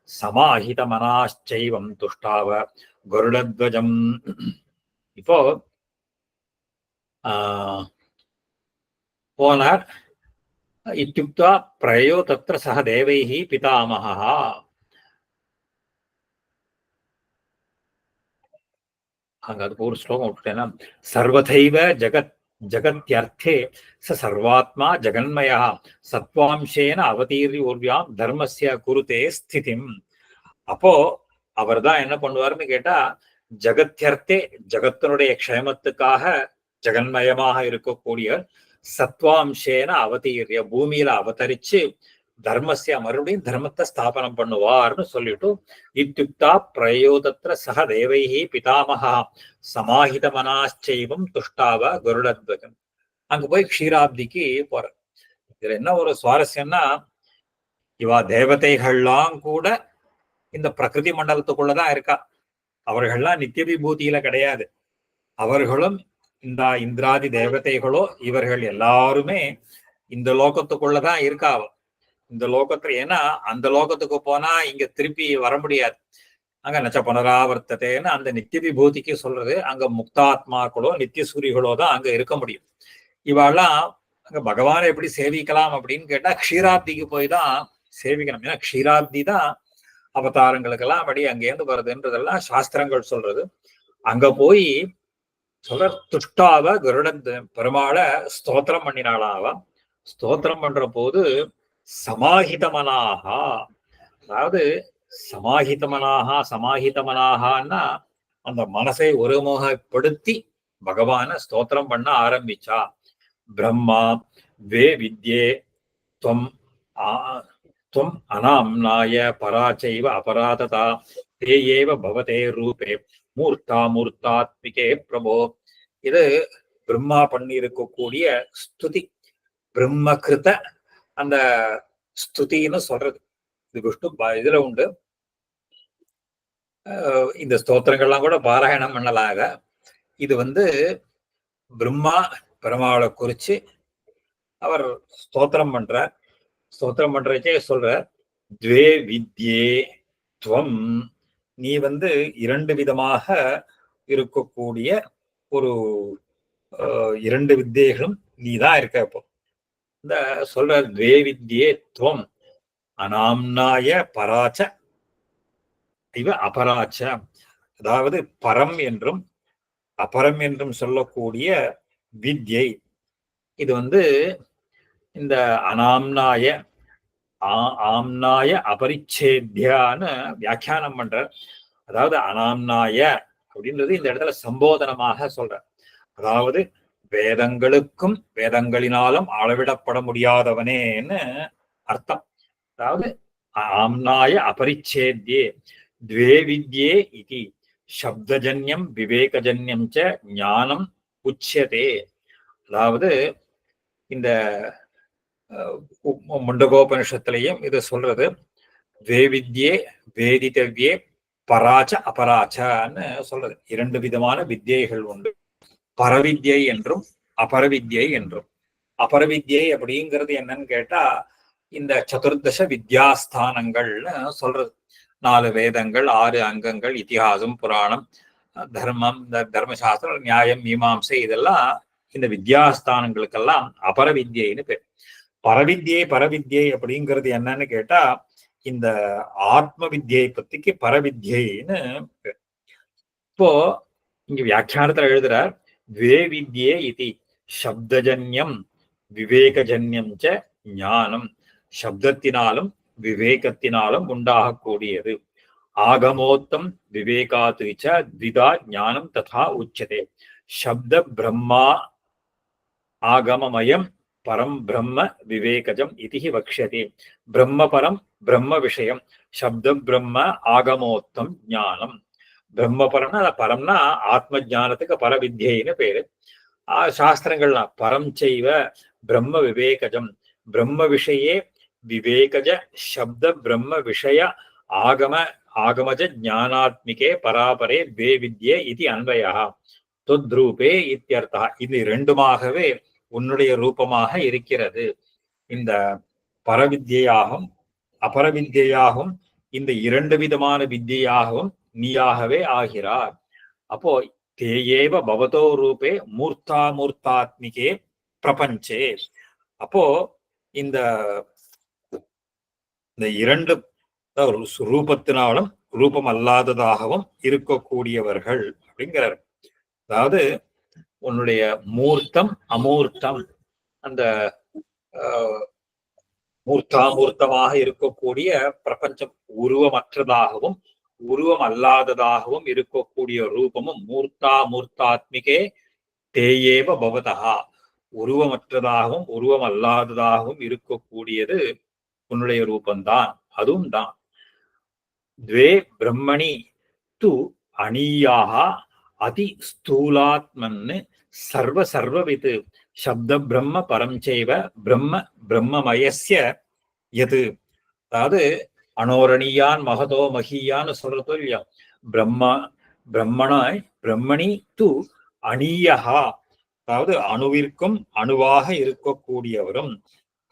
சமாஹித மனாச்சைவம் துஷ்டாவ கருடத்வஜம். இப்போ போனார். இத்யுக்த்வா பிரயோ தத்ர சஹ தேவைஹி பிதாமஹா, அங்க அதுக்கு ஒரு ஸ்லோகம் விட்டுட்டேன்னா, சர்வதைவ ஜகத்யர்த்தே ச சர்வாத்மா ஜெகன்மயா சத்வாம்சேன அவதீர்ய ஊர்வியாம் தர்மஸ்ய குருதே ஸ்திதிம். அப்போ அவர் தான் என்ன பண்ணுவாருன்னு கேட்டா, ஜகத்யர்த்தே ஜகத்தினுடைய க்ஷேமத்துக்காக ஜெகன்மயமாக இருக்கக்கூடிய சத்வாம்சேன அவதீர்ய பூமியில அவதரிச்சு தர்மஸ்ய மறுபடியும் தர்மத்தை ஸ்தாபனம் பண்ணுவார்னு சொல்லிட்டு, இத்யுக்தா பிரயோதத்ர சஹ தேவைஹி பிதாமஹா சமாஹித மனாச்சைவம் துஷ்டாவ கருடத்வஜம். அங்க போய் க்ஷீராப்திக்கு போற. இதுல என்ன ஒரு சுவாரஸ்யம்னா, இவா தேவதைகள்லாம் கூட இந்த பிரகிருதி மண்டலத்துக்குள்ளதான் இருக்கா, அவர்கள்லாம் நித்திய விபூதியில கிடையாது. அவர்களும் இந்த இந்திராதி தேவதைகளோ இவர்கள் எல்லாருமே இந்த லோகத்துக்குள்ளதான் இருக்கா. இந்த லோகத்துல, ஏன்னா அந்த லோகத்துக்கு போனா இங்க திருப்பி வர முடியாது, அங்க நச்ச புனராவர்த்தத்தைன்னு அந்த நித்திய விபூதிக்கு சொல்றது. அங்க முக்தாத்மாக்களோ நித்திய சூரிகளோ தான் அங்க இருக்க முடியும். இவாள்லாம் அங்க பகவானை எப்படி சேவிக்கலாம் அப்படின்னு கேட்டா, க்ஷீராப்திக்கு போய் தான் சேவிக்கணும். ஏன்னா க்ஷீராப்தி தான் அவதாரங்களுக்கெல்லாம் அப்படி அங்கேருந்து வருதுன்றதெல்லாம் சாஸ்திரங்கள் சொல்றது. அங்க போய் சொல்ற துஷ்டாவ கருட பெருமாளை ஸ்தோத்திரம் பண்ணினாளாவா. ஸ்தோத்திரம் பண்ற போது சமாஹிதமனாகா, அதாவது சமாஹிதமனாகன்னா அந்த மனசை ஒருமுகப்படுத்தி பகவான ஸ்தோத்திரம் பண்ண ஆரம்பிச்சா. பிரம்மா வே வித்யே துவம் துவம் அநாம்னாய பராச்சைவ அபராததா தேயேவ பவதே ரூபே மூர்த்தாத்மிகே பிரபோ. இது பிரம்மா பண்ணி இருக்கக்கூடிய ஸ்துதி, பிரம்மகிருத அந்த ஸ்துதின்னு சொல்றது. இது விஷ்ணு இதுல உண்டு. இந்த ஸ்தோத்திரங்கள்லாம் கூட பாராயணம் பண்ணலாக. இது பிரம்மா பெருமாளை குறிச்சு அவர் ஸ்தோத்திரம் பண்றச்சே சொல்ற, துவே வித்யே துவம், நீ இரண்டு விதமாக இருக்கக்கூடிய ஒரு இரண்டு வித்தியைகளும் நீதான் இருக்க. இப்போ இந்த சொல்ற துவே வித்யே துவம் அநாம்னாய பராச்ச இவ அபராச்ச, அதாவது பரம் என்றும் அபரம் என்றும் சொல்லக்கூடிய வித்யை. இது இந்த அனாம்னாய ஆம்னாய அபரிச்சேத்யான்னு வியாக்கியானம் பண்ற. அதாவது அனாம்னாய அப்படின்றது இந்த இடத்துல சம்போதனமாக சொல்ற. அதாவது வேதங்களுக்கும் வேதங்களினாலும் அளவிடப்பட முடியாதவனேன்னு அர்த்தம். அதாவது ஆம்னாய அபரிச்சேத்யே द्वे विद्ये इति शब्दजन्यम विवेकजन्यम च ஞானம் உச்சியதே. அதாவது இந்த முண்டகோபனிஷத்திலையும் இது சொல்றது. வேவித்யே வேதித்தவ்யே பராச்ச அபராச்சன்னு சொல்றது. இரண்டு விதமான வித்யைகள் உண்டு, பரவித்யை என்றும் அபரவித்யை என்றும். அபரவித்யை அப்படிங்கிறது என்னன்னு கேட்டா இந்த சதுர்தச வித்யாஸ்தானங்கள்னு சொல்றது. 4 வேதங்கள், 6 அங்கங்கள், இதிகாசம், புராணம், தர்மம், தர்மசாஸ்திரம், நியாயம், மீமாம்சை, இதெல்லாம் இந்த வித்யாஸ்தானங்களுக்கெல்லாம் அபரவித்யைன்னு பேர். பரவித்யை அப்படிங்கிறது என்னன்னு கேட்டா இந்த ஆத்ம வித்யை பத்திக்கு பரவித்யைன்னு பேர். இப்போ இங்க வியாக்கியானத்துல எழுதுறார், வே வித்யே இதி சப்தஜன்யம் விவேகஜன்யம் ச ஞானம். சப்தத்தினாலும் விவேகத்தினாலும் உண்டாகக்கூடியது. ஆகமோத்தம் விவேகாத்து ச த்விதா ஞானம் ததா உச்சதே. சப்த பிரம்மா ஆகமமயம் பரம் பிரம்ம விவேகஜம் இதி வக்ஷதே. பிரம்ம பரம் பிரம்ம விஷயம், சப்த பிரம்ம ஆகமோத்தம் ஞானம். பிரம்ம பரம்னா பரம்னா ஆத்ம ஞானத்துக்கு பரவித்யைன்னு பேரு. சாஸ்திரங்கள்னா பரம் செய்வ பிரம்ம விவேகஜம், பிரம்ம விஷயே விவேகஜ சப்த பிரம்ம விஷய ஆகமஜ ஞானாத்மிகே பராபரே வே வித்யே இது அன்வயா தொத்ரூபே இத்தியர்த்தா. இது ரெண்டுமாகவே உன்னுடைய ரூபமாக இருக்கிறது. இந்த பரவித்யாகவும் அபரவித்யாகவும் இந்த 2 விதமான வித்யாகவும் நீயாகவே ஆகிறார். அப்போ தேயேவ பவதோ ரூபே மூர்த்தாத்மிகே பிரபஞ்சே. அப்போ இந்த 2 ரூபத்தினாலும் ரூபம் அல்லாததாகவும் இருக்கக்கூடியவர்கள் அப்படிங்கிறார். அதாவது உன்னுடைய மூர்த்தம் அமூர்த்தம், அந்த மூர்த்தாமூர்த்தமாக இருக்கக்கூடிய பிரபஞ்சம் உருவமற்றதாகவும் உருவம் அல்லாததாகவும் இருக்கக்கூடிய ரூபமும் மூர்த்தாத்மிகே தேயேவ பவதா. உருவமற்றதாகவும் உருவம் அல்லாததாகவும் இருக்கக்கூடியது உன்னுடைய ரூபந்தான், அதுவும் தான். द्वे ब्रह्मणि तु अणीयाः अति स्थूलात्मन् सर्ववित् शब्द ब्रह्म परं चैव ब्रह्म ब्रह्ममयस्य यत्. அதாவது அனோரணியான் மகதோ மகியான்னு சொல்றதோ இல்லையா, பிரம்மணி து அணியஹா, அதாவது அணுவிற்கும் அணுவாக இருக்கக்கூடியவரும்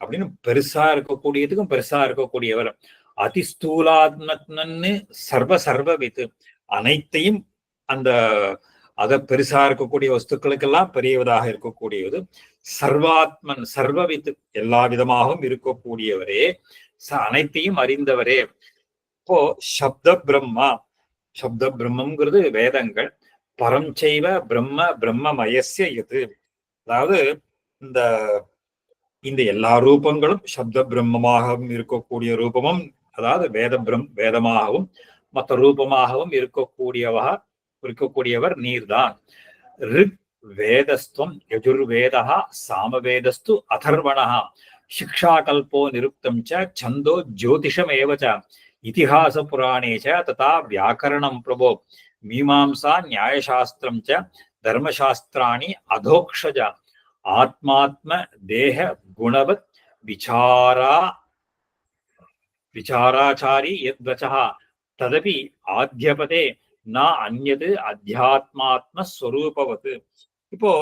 அப்படின்னு பெருசா இருக்கக்கூடியதுக்கும் பெருசா இருக்கக்கூடியவர். அதிஸ்தூலாத்மன்னு சர்வவித்து, அனைத்தையும் அத பெருசா இருக்கக்கூடிய வஸ்துக்களுக்கெல்லாம் பெரியவதாக இருக்கக்கூடியது. சர்வாத்மன் சர்வவித்து, எல்லா விதமாகவும் இருக்கக்கூடியவரே, அனைத்தையும் அறிந்தவரே. இப்போ சப்த பிரம்மங்கிறது வேதங்கள். பரம் செய்வ பிரம்மமயஸ்ய எது, அதாவது இந்த எல்லா ரூபங்களும் சப்த பிரம்மமாகவும் இருக்கக்கூடிய ரூபமும், அதாவது வேதமாகவும் மற்ற ரூபமாகவும் இருக்கக்கூடியவர் நீர்தான். ரிக் வேதஸ்துவம் யஜுர்வேதா சாமவேதஸ்து அதர்வணா சிக்ஷாகல்போ நிருப்தம் ச சந்தோ ஜோதிஷமேவ ச இதிஹாச புராணே ச ததா வியாக்கரணம் பிரபோ மீமாம்சா நியாயசாஸ்திரம் ச தர்மசாஸ்திராணி அதோக்ஷஜ ஆத்மாத்ம தேக குணவத் விசாராச்சாரி யத்வசஹ ததபி ஆத்யபதே ந அந்யது அத்தியாத்மாத்ம ஸ்வரூபவத். இப்போ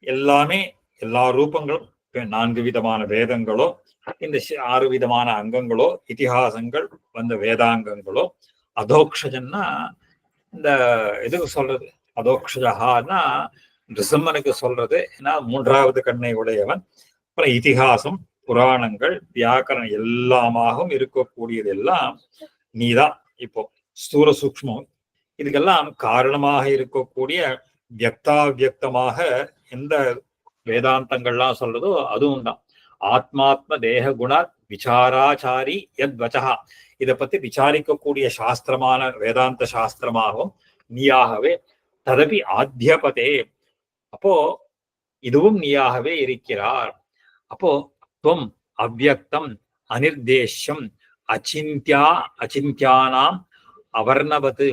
எல்லாமே, எல்லா ரூபங்களும், 4 விதமான வேதங்களோ, இந்த 6 விதமான அங்கங்களோ, இதிகாசங்கள் வந்த வேதாங்கங்களோ, அதோக்ஷஜன்னா இந்த எதுக்கு சொல்றது, அதோக்ஷஜஹான்னா நிருசிம்மனுக்கு சொல்றது. ஏன்னா 3வது கண்ணை உடையவன். அப்புறம் இதிகாசம், புராணங்கள், வியாக்கரணம் எல்லாமாகவும் இருக்கக்கூடியது எல்லாம் நீதான். இப்போ ஸ்தூல சூக்ஷ்மம் இதுக்கெல்லாம் காரணமாக இருக்கக்கூடிய வியக்தாவியக்தமாக எந்த வேதாந்தங்கள்லாம் சொல்றதோ அதுவும் தான். ஆத்மாத்ம தேக குண விசாராச்சாரி யத் வச்சா, இதை பத்தி விசாரிக்கக்கூடிய சாஸ்திரமான வேதாந்த சாஸ்திரமாகவும் நீயாகவே ததபி ஆத்தியபதே, அப்போ இதுவும் நீயாகவே இருக்கிறார். அப்போ துவம் அவ்யக்தம் அனிர்தேஷ்யம் அச்சிந்தியானாம் அவர்ணவது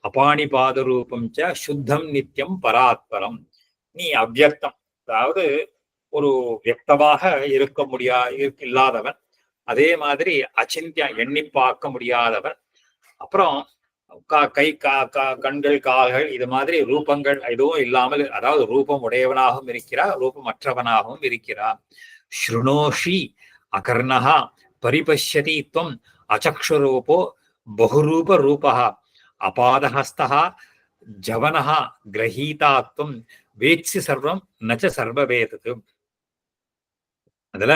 அபாணிபாத ரூபம் ச சுத்தம் நித்தியம் பராத்பரம். நீ அவ்யக்தம், அதாவது ஒரு வியக்தமாக இல்லாதவன், அதே மாதிரி அச்சிந்தியா எண்ணி பார்க்க முடியாதவன், அப்புறம் கை கண்கள் கால்கள் இது மாதிரி ரூபங்கள் எதுவும் இல்லாமல், அதாவது ரூபம் உடையவனாகவும் இருக்கிறார், ரூபமற்றவனாகவும் இருக்கிறார். ஸ்ருணோஷி அகர்ணஹா பரிபஷ்யதி துவம் அசக்ஷுரூபோ பகுரூப ரூபஹ அபாதஹஸ்தஹ ஜவனஹ கிரஹீதாத்வம் வேட்சி சர்வம் நச்ச சர்வவேதத்து. அதுல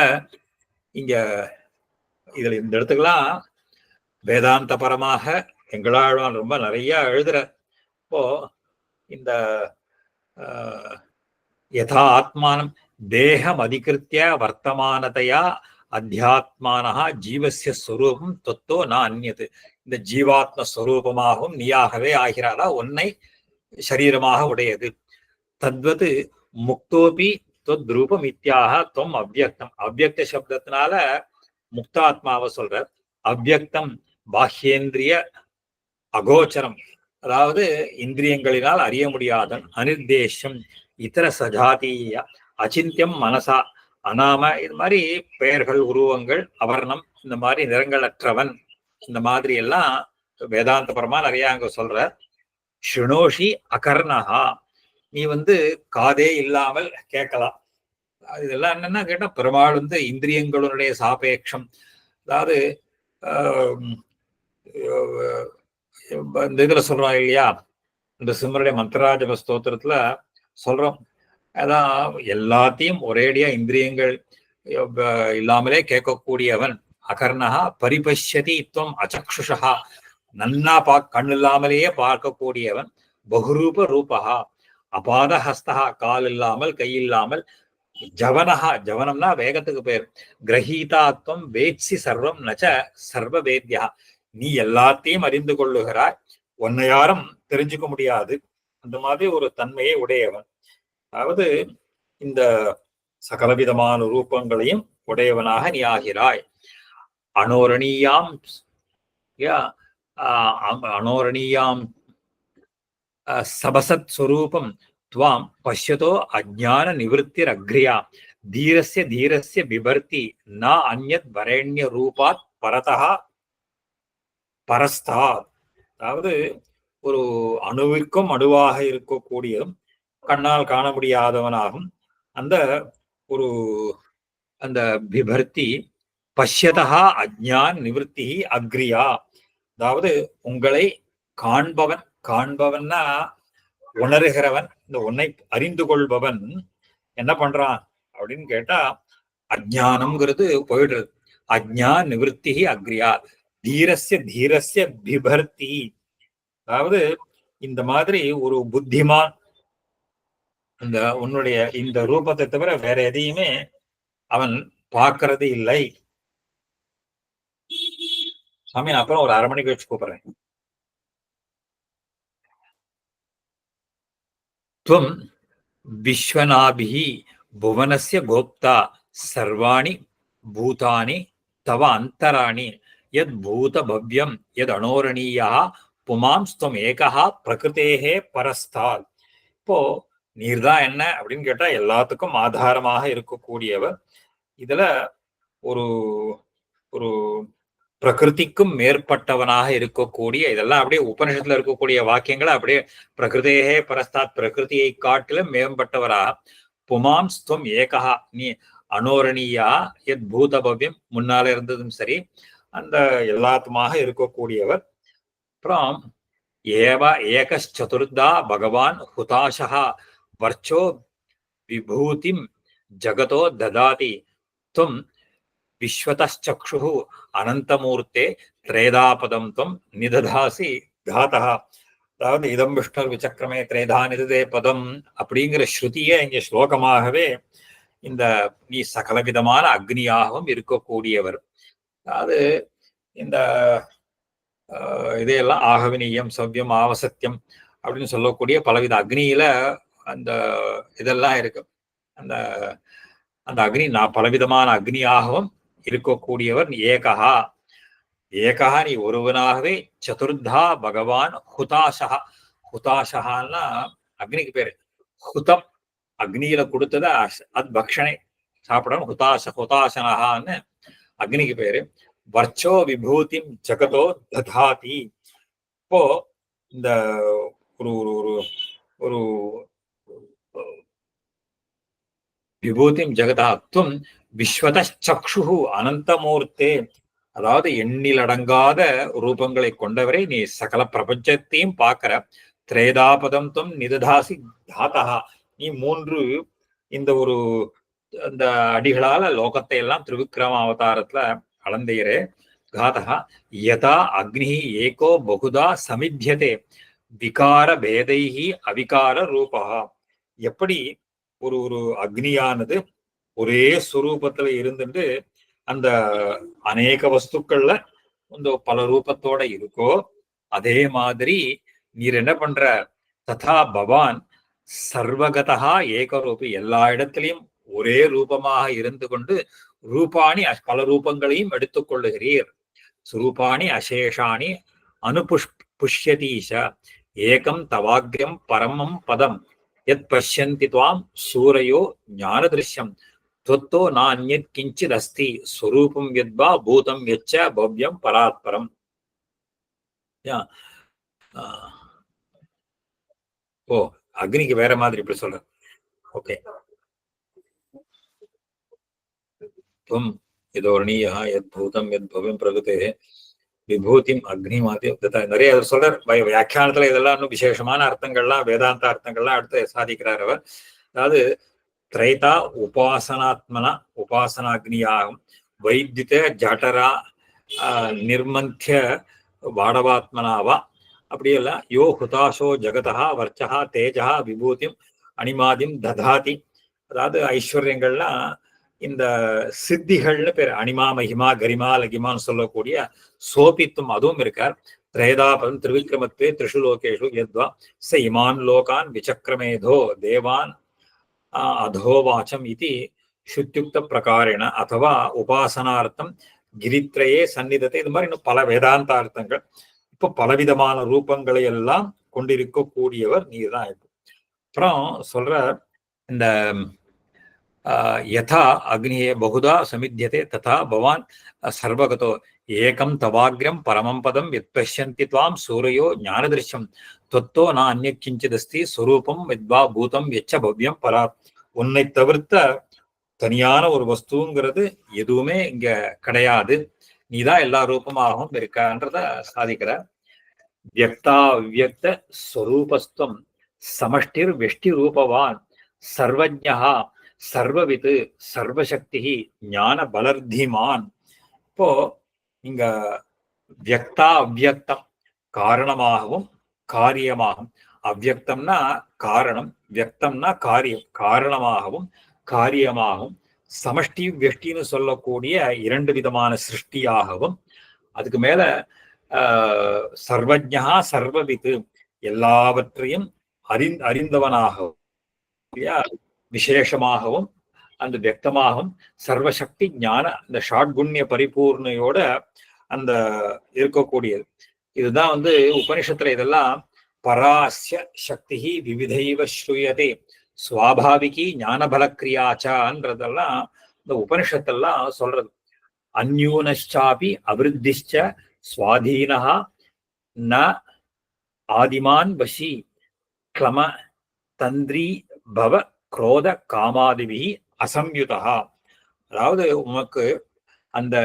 இங்க இந்த இடத்துக்கெல்லாம் வேதாந்த பரமாக எங்களாழ்வான் ரொம்ப நிறைய எழுதுற. இப்போ இந்த யதா ஆத்மானம் தேகம் அதிகிருத்திய வர்த்தமானதையா அத்தியாத்மானஹா ஜீவசிய ஸ்வரூபம் தொத்தோ ந அந்நியது. இந்த ஜீவாத்ம ஸ்வரூபமாகவும் நீயாகவே ஆகிறாரா, உன்னை சரீரமாக உடையது. தத்வது முக்தோபி தொத்ரூபம் இத்தியாக தொம் அவ்யக்தம். அவ்யக்த சப்தத்தினால முக்தாத்மாவை சொல்ற. அவ்யக்தம் பாஹ்யேந்திரிய அகோச்சரம், அதாவது இந்திரியங்களினால் அறிய முடியாதன். அனிர்தேஷம் இதர சஜாதீய அச்சிந்தியம் மனசா அனாம, இது மாதிரி பெயர்கள் உருவங்கள் அவர்ணம் இந்த மாதிரி நிறங்களற்றவன், இந்த மாதிரி எல்லாம் வேதாந்த பரமா நிறைய அங்க சொல்ற. ஷிணோஷி அகர்ணஹா, நீ காதே இல்லாமல் கேட்கலாம். இதெல்லாம் என்னன்னா கேட்டா பெருமாள் இந்திரியங்களுடைய சாபேட்சம், அதாவது இந்த இதுல சொல்றோம் இல்லையா, இந்த சிம்மருடைய மந்திராஜப ஸ்தோத்திரத்துல சொல்றோம், அதான் எல்லாத்தையும் ஒரேடியா இந்திரியங்கள் இல்லாமலே கேட்கக்கூடியவன். அகர்ணஹா பரிபஷ்யதி துவம் அசக்ஷுஷா, நன்னா கண் இல்லாமலேயே பார்க்கக்கூடியவன். பகுரூப ரூபஹா அபாத ஹஸ்தஹா, கால் இல்லாமல் கை இல்லாமல். ஜவனஹா, ஜவனம்னா வேகத்துக்கு பேர். கிரஹீதாத்வம் வேட்சி சர்வம் நச்ச சர்வ வேத்யா, நீ எல்லாத்தையும் அறிந்து கொள்ளுகிறாய், உன்னை யாரும் தெரிஞ்சுக்க முடியாது. அந்த மாதிரி ஒரு தன்மையை உடையவன். அதாவது இந்த சகலவிதமான ரூபங்களையும் உடையவனாக நீ ஆகிறாய். அனோரணீயாம் அனோரணீயாம் சபசத் ஸ்வரூபம் துவாம் பஷ்யதோ அஜ்ஞான நிவர்த்திர் அக்ரியா தீரஸ்ய தீரஸ்ய பிபர்த்தி ந அந்யத் வரேண்ய ரூபாத் பரதஹா பரஸ்தாத். அதாவது ஒரு அணுவிற்கும் அணுவாக இருக்கக்கூடியதும் கண்ணால் காண முடியாதவனாகும் அந்த ஒரு அந்த பிபர்த்தி பஷ்யதா அஜ்ஞான் நிவர்த்தி அக்ரியா, அதாவது உங்களை காண்பவன், காண்பவன்னா உணர்கிறவன், இந்த உன்னை அறிந்து கொள்பவன் என்ன பண்றான் அப்படின்னு கேட்டா அஜ்ஞானம்ங்கிறது போயிடுறது. அஜ்ஞான் நிவர்த்தி அக்ரியா தீரஸ்ய தீரஸ்ய பிபர்த்தி, அதாவது இந்த மாதிரி ஒரு புத்திமான் இந்த உன்னுடைய இந்த ரூபத்தை தவிர வேற எதையுமே அவன் பார்க்கறது இல்லை. சாமி, நான் அப்புறம் ஒரு 1/2 மணிக்கு வச்சு கூப்பிடுறேன். துவம் விஸ்வநாபிஹி புவனஸ்ய கோப்தா சர்வாணி பூதானி தவ அந்தராணி யத் பூத பவ்யம் யத் அனோரணீயா புமாம்ஸ்துவம் ஏகஹா பிரகிருதேஹே பரஸ்தாத். இப்போ நீர்தான் என்ன அப்படின்னு கேட்டா எல்லாத்துக்கும் ஆதாரமாக இருக்கக்கூடியவர். இதுல ஒரு ஒரு பிரகிருதிக்கும் மேற்பட்டவனாக இருக்கக்கூடிய, இதெல்லாம் அப்படியே உபனிஷத்துல இருக்கக்கூடிய வாக்கியங்களை அப்படியே பிரகிருதேகே பரஸ்தாத், பிரகிருதியை காட்டிலும் மேம்பட்டவராக. புமாம் ஸ்துவம் ஏகஹா, நீ அனோரணீயா எத் பூத பவ்யம், முன்னால இருந்ததும் சரி அந்த எல்லாத்துமாக இருக்கக்கூடியவர். அப்புறம் ஏவ ஏகச்சதுர்தா பகவான் ஹுதாஷா வர்ச்சோ விபூதிம் ஜகதோ ததாதி துவம் விஸ்வதச்சக்ஷு அனந்தமூர்த்தே திரேதாபதம் துவம் நிததாசி தாதா. அதாவது இதம் விஷ்ணு விசக்கிரமே திரேதா நிருதே பதம் அப்படிங்கிற ஸ்ருதியே இங்க ஸ்லோகமாகவே இந்த நீ சகலவிதமான அக்னியாகவும் இருக்கக்கூடியவர். அதாவது இந்த இதையெல்லாம் ஆகவினியம் சவ்யம் ஆவசத்தியம் அப்படின்னு சொல்லக்கூடிய பலவித அக்னியில அந்த இதெல்லாம் இருக்கு. அந்த அந்த அக்னி நான் பலவிதமான அக்னியாகவும் இருக்கக்கூடியவர் ஏகஹா. ஏகஹா நீ ஒருவனாகவே. சதுர்தா பகவான் ஹுதாசா. ஹுதாசகான்னா அக்னிக்கு பேரு. ஹுதம் அக்னியில கொடுத்தத அத் பக்ஷனை சாப்பிடணும். ஹுதாசனஹான்னு அக்னிக்கு பேரு. வர்ச்சோ விபூதி ஜகதோ ததாதி. இப்போ இந்த ஒரு ஒரு ஒரு விபூதிம் ஜெகதாத்துவம் விஸ்வத சக்ஷு அனந்தமூர்த்தே. அதாவது எண்ணிலடங்காத ரூபங்களை கொண்டவரை நீ சகல பிரபஞ்சத்தையும் பார்க்கிற. திரேதாபதம் துவம் நிததாசி தாத்தா. நீ மூன்று இந்த ஒரு அந்த அடிகளால லோகத்தை எல்லாம் திருவிக்ரம அவதாரத்துல அளந்தையரே. காதா யதா அக்னி ஏகோ பகுதா சமித்தியதே விகார பேதைஹி அவிகார ரூபா. எப்படி ஒரு ஒரு அக்னியானது ஒரே சுரூபத்துல இருந்துட்டு அந்த அநேக வஸ்துக்கள்ல இந்த பல ரூபத்தோட இருக்கோ, அதே மாதிரி நீர் என்ன பண்ற? ததா பவான் சர்வகதா ஏகரூபி. எல்லா இடத்திலையும் ஒரே ரூபமாக இருந்து கொண்டு ரூபாணி பல ரூபங்களையும் எடுத்துக்கொள்ளுகிறீர். சுரூபாணி அசேஷாணி அனுபுஷ்யதீஷ ஏகம் தவாக்யம் பரமம் பதம் யத் பஷ்யந்தி துவாம் சூரையோ ஞானதிருஷ்யம் त्वत्तो नान्यत् किंचित् अस्ति स्वरूपं यद्वा भूतं यच्च भव्यं परात्परम्. ஓ அக்னிக்கு வேற மாதிரி இப்படி சொல்ற. ஓகே. துவம் யதோர்ணீயः யத் பூதம் யத் பவ்யம் பிரகிருதே விபூதிம் அக்னி மாதிரி நிறைய சொல்ற. வியாக்கியானத்துல இதெல்லாம் இன்னும் விசேஷமான அர்த்தங்கள்லாம் வேதாந்த அர்த்தங்கள்லாம் அடுத்து சாதிக்கிறார் அவர். அதாவது திரைதா உபாசனாத்மனா உபாசனாக்னியாகும் வைத்திய ஜடரா நிர்மந்திய வாடவாத்மனாவா அப்படியெல்லாம் யோ ஹுதாசோ ஜகதா வர்ச்சா தேஜா விபூதிம் அணிமாதிம் ததாதி. அதாவது ஐஸ்வர்யங்கள்லாம் இந்த சித்திகள்னு பேர். அணிமா மகிமா கரிமா லகிமான்னு சொல்லக்கூடிய சோபித்தும் அதுவும் இருக்கார். திரேதாபதம் திருவிக்ரமத்வே திரிஷு லோகேஷு யத்வா ச இமான் லோகான் விசக்ரமேதோ தேவான் अधोवाचम इति शुत्युक्त प्रकारेण अथवा उपासनार्थम गिरित्रये सन्निधते. இது மாதிரி இன்னும் பல வேதாந்த அர்த்தங்கள். இப்போ பலவிதமான ரூபங்களை எல்லாம் கொண்டிருக்கக்கூடியவர் நீர் தான். அப்புறம் சொல்ற இந்த யதா அக்னியே பகுதா சமித்தியதே ததா பவான் சர்வகதோ ஏகம் தவாக்ரம் பரமம் பதம் யத் பஷ்யந்தி த்வாம் சூரையோ ஞானதிருஷ்யம் त्वत्तो न अन्य किंचिदस्ति स्वरूपम विद्वा பூதம் யச்ச பவ்யம் பரா. உன்னை தவிர்த்த தனியான ஒரு வஸ்துங்கிறது எதுவுமே இங்க கிடையாது. நீதான் எல்லா ரூபமாகவும் இருக்கான்றத சாதிக்கிற. வியக்தா வியக்த ஸ்வரூபஸ்துவம் சமஷ்டிர் வெஷ்டி ரூபவான் சர்வஜ்ஞா சர்வவித் சர்வசக்தி ஞான பலர்திமான். இப்போ இங்க வியக்தா அவ்யக்தம் காரணமாகவும் காரியமாகும். அவ்யக்தம்னா காரணம், வியக்தம்னா காரியம். காரணமாகவும் காரியமாகவும் சமஷ்டி வெஷ்டின்னு சொல்லக்கூடிய இரண்டு விதமான சிருஷ்டியாகவும் அதுக்கு மேல சர்வஜ்ஞா சர்வவித் எல்லாவற்றையும் அறிந்தவனாகவும் விசேஷமாகவும் அந்த வியக்தமாகவும் சர்வசக்தி ஞான அந்த ஷாட்குண்ய பரிபூர்ணையோட அந்த இருக்கக்கூடியது. இதுதான் உபனிஷத்துல இதெல்லாம் பராஸ்ய சக்தி விவிதைவ ஸ்ரூயதே சுவாபாவிகி ஞானபலக்கிரியாச்சான்றதெல்லாம் இந்த உபனிஷத்தெல்லாம் சொல்றது. அந்யூனச்சாபி அவிருத்திஷ்ச சுவாதீனஹா ந ஆதிமான் வசி க்ளம தந்திரி பவ குரோத காமாதிபி அசம்யுதா. அதாவது உனக்கு அந்த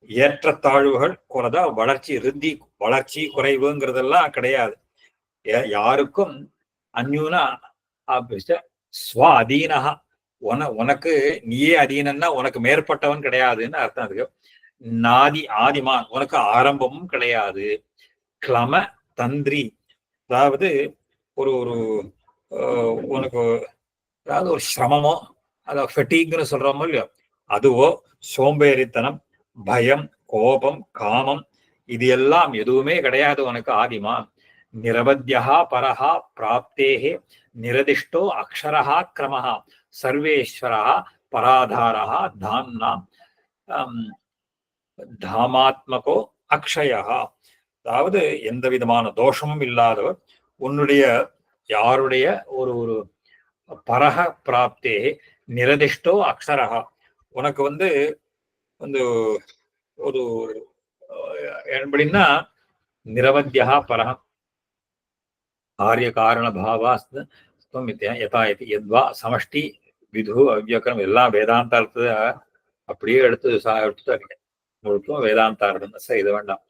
ஏற்றத்தாழ்வுகள் குறைதா வளர்ச்சி ரித்தி வளர்ச்சி குறைவுங்கிறதெல்லாம் கிடையாது. யாருக்கும் அந்யூனா ஸ்வ அதீனஹா உனக்கு நீயே அதீனன்னா உனக்கு மேற்பட்டவன் கிடையாதுன்னு அர்த்தம். அதுக்கு நாதி ஆதிமான் உனக்கு ஆரம்பமும் கிடையாது. கிளம தந்திரி, அதாவது ஒரு ஒரு உனக்கு அதாவது ஒரு சிரமமோ, அத ஃபெட்டிக்னு சொல்றோமோ இல்லையோ, அதுவோ, சோம்பேறித்தனம், பயம், கோபம், காமம், இது எல்லாம் எதுவுமே கிடையாது உனக்கு ஆதிமா. நிரவத்யா பரஹா பிராப்தேஹே நிரதிஷ்டோ அக்ஷரஹா கிரமஹா சர்வேஸ்வரஹா பராதாரஹா தாம்னா தாமாத்மகோ அக்ஷயா. அதாவது எந்த விதமான தோஷமும் இல்லாதவர், உன்னுடைய யாருடைய ஒரு ஒரு பரக பிராப்தே நிரதிஷ்டோ அக்ஷரஹா, உனக்கு வந்து வந்து ஒரு எப்படின்னா நிரவத்யா பரகம் ஆரிய காரண பாவாஸ்து யதா இது எத்வா சமஷ்டி விது அவ்யக்கரம் எல்லாம் வேதாந்தார்த்த அப்படியே எடுத்து முழுக்கும் வேதாந்தார்த்தம் இது வேண்டாம்.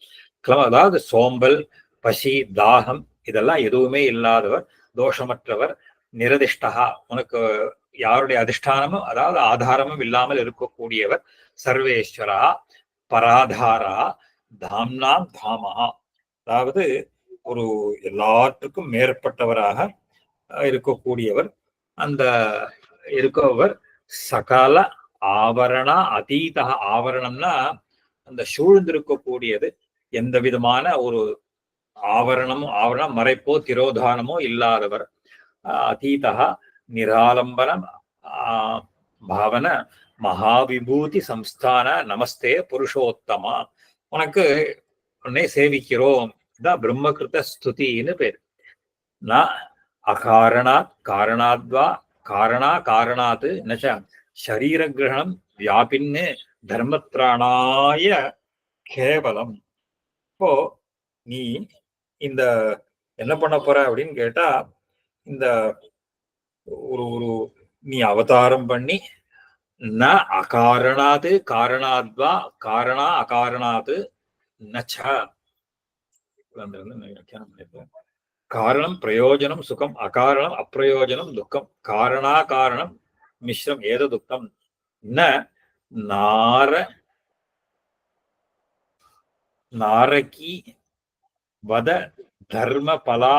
அதாவது சோம்பல், பசி, தாகம் இதெல்லாம் எதுவுமே இல்லாதவர், தோஷமற்றவர், நிரதிஷ்டகா, உனக்கு யாருடைய அதிஷ்டானமும் அதாவது ஆதாரமும் இல்லாமல் இருக்கக்கூடியவர், சர்வேஸ்வரா பராதாரா தாம்னாம் தாமஹா, அதாவது ஒரு எல்லாற்றுக்கும் மேற்பட்டவராக இருக்கக்கூடியவர், அந்த இருக்கவர் சகல ஆவரண அதீத. ஆவரணம்னா அந்த சூழ்ந்திருக்கக்கூடியது, எந்த விதமான ஒரு ஆவரணம் மறைப்போ திரோதானமோ இல்லாதவர், அதீதா நிராலம்பனம் பாவன மகாவிபூதி சம்ஸ்தான நமஸ்தே புருஷோத்தமா, உனக்கு உன்னை சேவிக்கிறோம். இதான் பிரம்மகிருத ஸ்துதின்னு பேர். நான் அகாரணாத் காரணாத்வா காரணாத் நச்ச சரீர கிரகணம் வியாபின்னு தர்மத்ராணாய கேவலம். இப்போ நீ இந்த என்ன பண்ண போற அப்படின்னு கேட்டா, இந்த ஒரு ஒரு நீ அவதாரம் பண்ணி ந அகாரணாது காரணாத்வா அகாரணாது நச்ச, காரணம் பிரயோஜனம் சுகம், அகாரணம் அப்பிரயோஜனம் துக்கம், காரணாகாரணம் மிஸ்ரம் ஏத துக்கம் ந நாரகி வத தர்ம பலா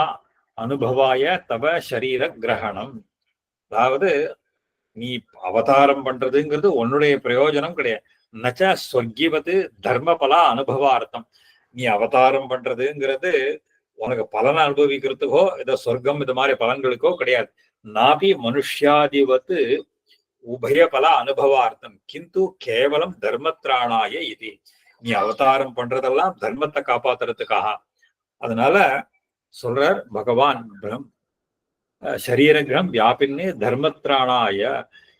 அனுபவாய தவ சரீர கிரகணம். அதாவது நீ அவதாரம் பண்றதுங்கிறது உன்னுடைய பிரயோஜனம் கிடையாது. நச்ச ஸ்வர்கிவது தர்ம பலா அனுபவார்த்தம். நீ அவதாரம் பண்றதுங்கிறது உனக்கு பலனை அனுபவிக்கிறதுக்கோ ஏதோ சொர்க்கம் இது மாதிரி பலன்களுக்கோ கிடையாது. நாபி மனுஷாதிவத்து உபய பல அனுபவார்த்தம் கிந்து கேவலம் தர்மத்ராணாய இது. நீ அவதாரம் பண்றதெல்லாம் தர்மத்தை காப்பாத்துறதுக்காக. அதனால சொல்றார் பகவான் சரீரகிரம் வியாபின்னு தர்மத்ராணாய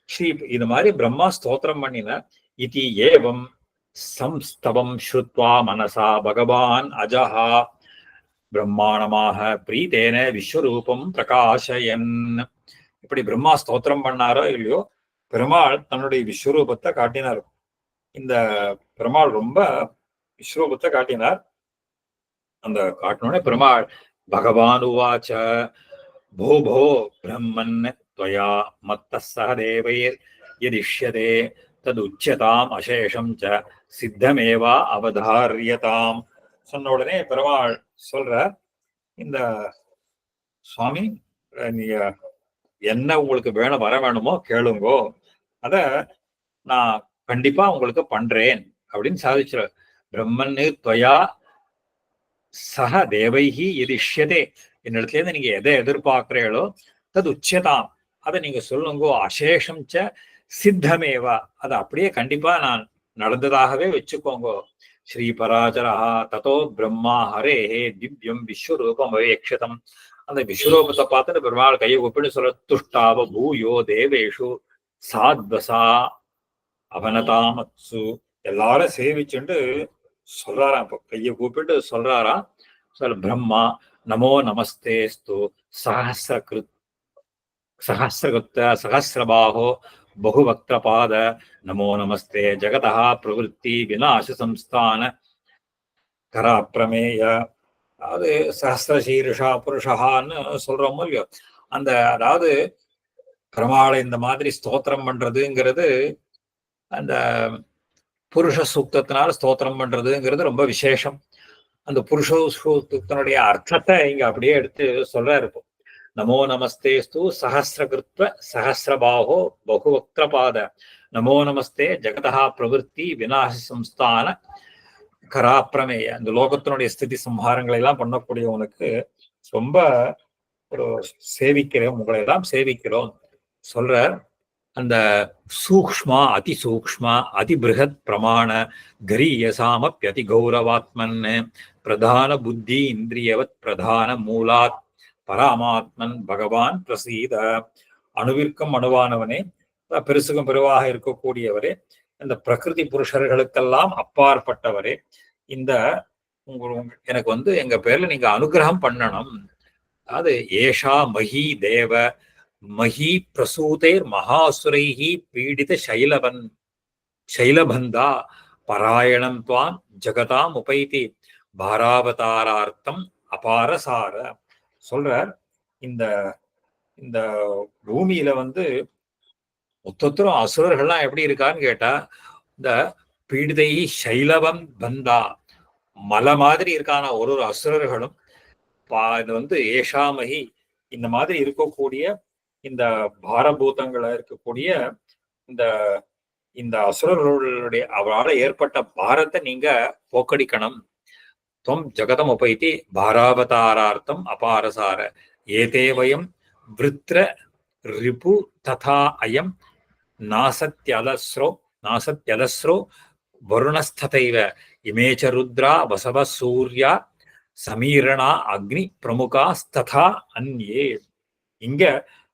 ஸ்ரீ, இது மாதிரி பிரம்மா ஸ்தோத்திரம் பண்ணின. இது ஏவம் சம்ஸ்தவம் ஸ்ருத்வா மனசா பகவான் அஜஹா பிரம்மாணமாக பிரீதேன விஸ்வரூபம் பிரகாசயன். இப்படி பிரம்மா ஸ்தோத்திரம் பண்ணாரோ இல்லையோ, பெருமாள் தன்னுடைய விஸ்வரூபத்தை காட்டினார். இந்த பெருமாள் ரொம்ப விஸ்வரூபத்தை காட்டினார். அந்த காட்டினோட பெருமாள் பகவான் உவாச்ச भो ब्रह्मन् त्वया मत्तः सह देवैर् यदिष्यते तदुच्यताम् अशेषं च सिद्धमेवा அவதாரியதாம். சொன்ன உடனே பெருமாள் சொல்ற, இந்த சுவாமி நீங்க என்ன உங்களுக்கு வர வேணுமோ கேளுங்கோ, அத நான் கண்டிப்பா உங்களுக்கு பண்றேன் அப்படின்னு சாதிச்சுற. பிரம்மன்னு துவயா சக தேவைஹி எதிஷ்யதே, என்னிடத்துல இருந்து நீங்க எதை எதிர்பார்க்கிறீங்களோ தது உச்சதாம், அதை நீங்க சொல்லுங்கோ. அசேஷம் ச சித்தமேவா, அதை அப்படியே கண்டிப்பா நான் நடந்ததாகவே வச்சுக்கோங்கோ. ஸ்ரீ பராஜரா ததோ பிரம்மா ஹரே திவ்யம் விஸ்வரூபம் அவேக்ஷதம். அந்த விஸ்வரூபத்தை பார்த்துட்டு பெருமாள் கையை ஒப்பிட்டு சொல்ற, துஷ்டாவ பூயோ தேவேஷு சாத்வசா அவனதாமத்சு. எல்லாரும் சேவிச்சுட்டு சொல்றாராம், இப்போ கையை கூப்பிட்டு சொல்றாராம். சொல்ல பிரம்மா நமோ நமஸ்தேஸ்து சஹஸ்ரகிருத்த சஹஸ்ரபாஹோ பகுவக்திரபாத நமோ நமஸ்தே ஜகதா பிரவருத்தி விநாச சம்ஸ்தான கராப்பிரமேய. அதாவது சஹஸ்ரசீருஷா புருஷான்னு சொல்றோமோ இல்லையோ, அந்த அதாவது பெருமாளை இந்த மாதிரி ஸ்தோத்திரம் பண்றதுங்கிறது, அந்த புருஷ சூக்தத்தினால ஸ்தோத்திரம் பண்றதுங்கிறது ரொம்ப விசேஷம். அந்த புருஷோத்தனுடைய அர்த்தத்தை இங்க அப்படியே எடுத்து சொல்றாரு. இப்போ நமோ நமஸ்தேஸ்து சஹசிரகிருத்வ சஹசிரபாஹோ பகுவக்திரபாத நமோ நமஸ்தே ஜெகதா பிரவருத்தி விநாச சம்ஸ்தான கராப்பிரமேய. இந்த லோகத்தினுடைய ஸ்திதி சம்ஹாரங்களை எல்லாம் பண்ணக்கூடியவனுக்கு ரொம்ப ஒரு சேவிக்கிறோம், உங்களை எல்லாம் சேவிக்கிறோம் சொல்ற. அந்த சூக்ஷ்மா அதி சூக்ஷ்மா அதி பிருகத் பிரமாண கரீயசாமப்ய அதி கௌரவாத்மன் பிரதான புத்தி இந்திரியவத் பிரதான மூலாத் பரமாத்மன் பகவான் பிரசீத. அணுவிற்கும் அணுவானவனே, பெருசுக்கும் பெருவாக இருக்கக்கூடியவரே, இந்த பிரகிருதி புருஷர்களுக்கெல்லாம் அப்பாற்பட்டவரே, இந்த எனக்கு எங்க பேர்ல நீங்க அனுகிரகம் பண்ணணும். அது ஏஷா மகி தேவ மகி பிரசூதேர் மகாசுரைஹி பீடித சைலபந்தா பராயணம் துவாம் ஜகதாம் உபைதி பாராவதாரார்த்தம் அபாரசார சொல்றார். இந்த இந்த பூமியில மொத்தத்திலும் அசுரர்கள்லாம் எப்படி இருக்கான்னு கேட்டா, இந்த பீடிதை சைலவம் பந்தா மலை மாதிரி இருக்கான ஒரு அசுரர்களும் இது ஏஷாமகி இந்த மாதிரி இருக்கக்கூடிய இந்த பாரபூதங்கள இருக்கக்கூடிய இந்த இந்த அசுரர்களுடைய அவரால் ஏற்பட்ட பாரத்தை நீங்க போக்கடிக்கணும். துவம் ஜகதம் உபைதி பாராவதாரார்த்தம் அபாரசார ஏதே வயம் விருத்ர ரிபு ததா அயம் நாசத்யதஸ்ரோ வருணஸ்ததைவ இமேச்ச ருத்ரா வசவ சூர்யா சமீரணா அக்னி பிரமுகாஸ்ததா அன்யே. இங்க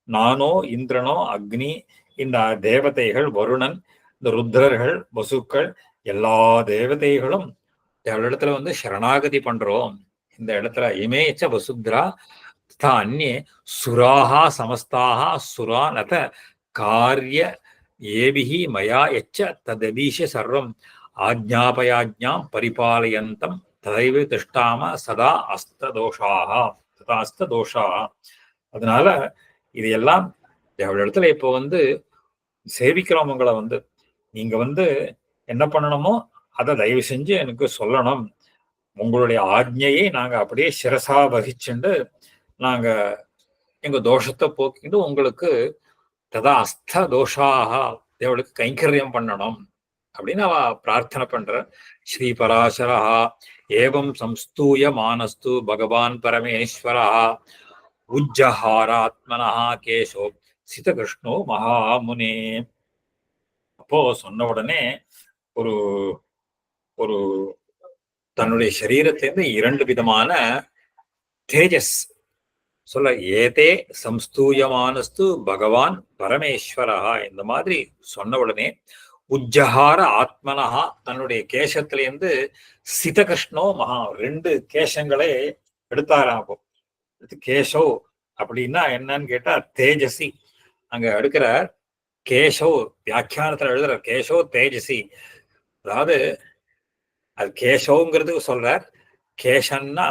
நானோ இந்திரனோ அக்னி, இந்த தேவதைகள் வருணன், இந்த ருத்ரர்கள் வசுக்கள், எல்லா தேவதைகளும் இந்த இடத்துல சரணாகதி பண்றோம். இந்த இடத்துல இமேச்ச வசுத்ரா ததா அன்யே சுராஹா சமஸ்தாஹா சுரானத காரிய ஏபிஹி மயா எச்ச ததபீஷ சர்வம் ஆஜ்ஞாபயாஜ்ஞாம் பரிபாலயந்தம் ததைவ திஷ்டாம சதா அஸ்ததோஷாக சதா அஸ்ததோஷாக. அதனால இது எல்லாம் இடத்துல இப்போ சேவிக்கிறவங்களை நீங்க என்ன பண்ணணுமோ அதை தயவு செஞ்சு எனக்கு சொல்லணும். உங்களுடைய ஆக்ஞையை நாங்க அப்படியே சிரசா வகிச்சுண்டு நாங்க எங்க தோஷத்தை போக்கிட்டு உங்களுக்கு ததா அஸ்த தோஷாக தேவளுக்கு கைங்கரியம் பண்ணணும் அப்படின்னு அவ பிரார்த்தனை பண்ற. ஸ்ரீ பராசரா ஏவம் சம்ஸ்தூய மானஸ்து பகவான் பரமேஸ்வரா உஜ்ஜஹாராத்மனா கேசோ சிதகிருஷ்ணோ மகாமுனே. அப்போ சொன்ன உடனே ஒரு ஒரு தன்னுடைய சரீரத்திலிருந்து 2 விதமான தேஜஸ் சொல்ல, ஏதே சம்ஸ்தூயமானஸ்து பகவான் பரமேஸ்வரா. இந்த மாதிரி சொன்ன உடனே உஜ்ஜஹார ஆத்மனஹா தன்னுடைய கேசத்திலிருந்து சிதகிருஷ்ணோ மகா 2 கேசங்களை எடுத்தாராம். கேசோ அப்படின்னா என்னன்னு கேட்டா தேஜசி. அங்க எடுக்கிற கேசோ வியாக்கியானத்துல எழுதுற கேசோ தேஜசி. அதாவது அது கேசோங்கிறதுக்கு சொல்றார். கேசன்னா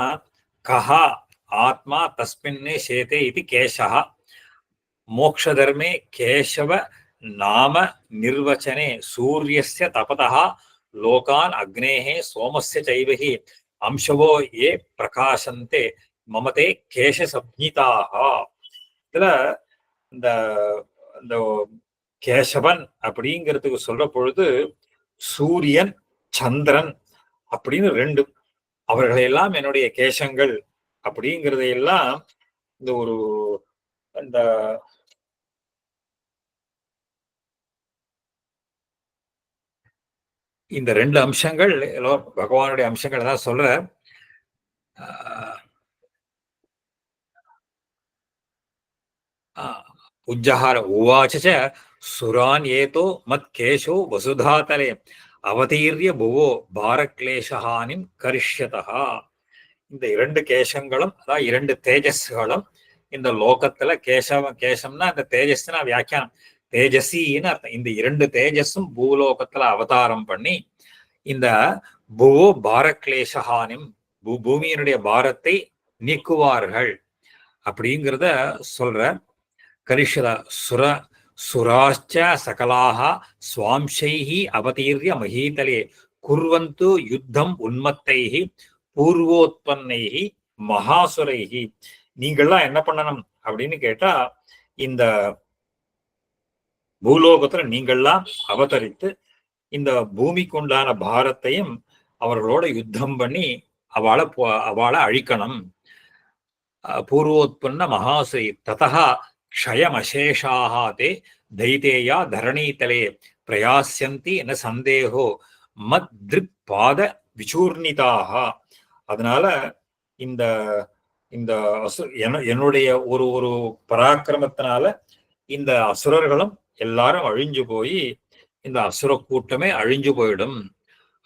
கஹா ஆத்மா தஸ்மின்னே சேதே இது கேசா. மோக்ஷ தர்மே கேசவ நாம நிர்வச்சனே சூரியஸ்ய தபதா லோகான் அக்னேஹே சோமஸ்ய சைவஹி அம்சவோ ஏ பிரகாசந்தே மமதே கேச சப்ஞிதாக. இதுல இந்த இந்த கேசவன் அப்படிங்கிறதுக்கு சொல்ற பொழுது சூரியன் சந்திரன் அப்படின்னு 2 அவர்களையெல்லாம் என்னுடைய கேசங்கள் அப்படிங்கிறதையெல்லாம் இந்த ஒரு இந்த இந்த 2 அம்சங்கள் பகவானுடைய அம்சங்கள் தான் சொல்ற. உஜ்ஜஹார உவாச்ச சுரான் ஏதோ மத் கேசோ வசுதாதலே அவதீர்ய புவோ பாரக்லேஷஹானிம் கரிஷ்யதா. இந்த 2 கேசங்களும் அதாவது 2 தேஜஸ்களும் இந்த லோகத்துல கேசம்னா இந்த தேஜஸ்னா வியாக்கியானம் தேஜசின்னு அர்த்தம். இந்த 2 தேஜஸும் பூலோகத்துல அவதாரம் பண்ணி இந்த புவோ பாரக்லேஷஹானிம் பூமியினுடைய பாரத்தை நீக்குவார்கள் அப்படிங்கிறத சொல்ற. கரிஷ்யதா சுராச்ச சகலாக ஸ்வாம்சைஹி அவதீர்ய மஹீதலே குர்வந்து யுத்தம் உன்மத்தைஹி பூர்வோத்பன்னைகி மகாசுரைகி. நீங்கள்லாம் என்ன பண்ணணும் அப்படின்னு கேட்டா, இந்த பூலோகத்துல நீங்கள்லாம் அவதரித்து இந்த பூமிக்குண்டான பாரத்தையும் அவர்களோட யுத்தம் பண்ணி அவளை அழிக்கணும். பூர்வோத்பன்ன மகாசுரை ததா க்ஷயமசேஷாக தே தைதேயா தரணீதலே பிரயாசியந்தி ந சந்தேகோ மத் திருக் பாத விசூர்ணிதாக. அதனால இந்த இந்த என்னுடைய ஒரு ஒரு பராக்கிரமத்தினால இந்த அசுரர்களும் எல்லாரும் அழிஞ்சு போய் இந்த அசுர கூட்டமே அழிஞ்சு போயிடும்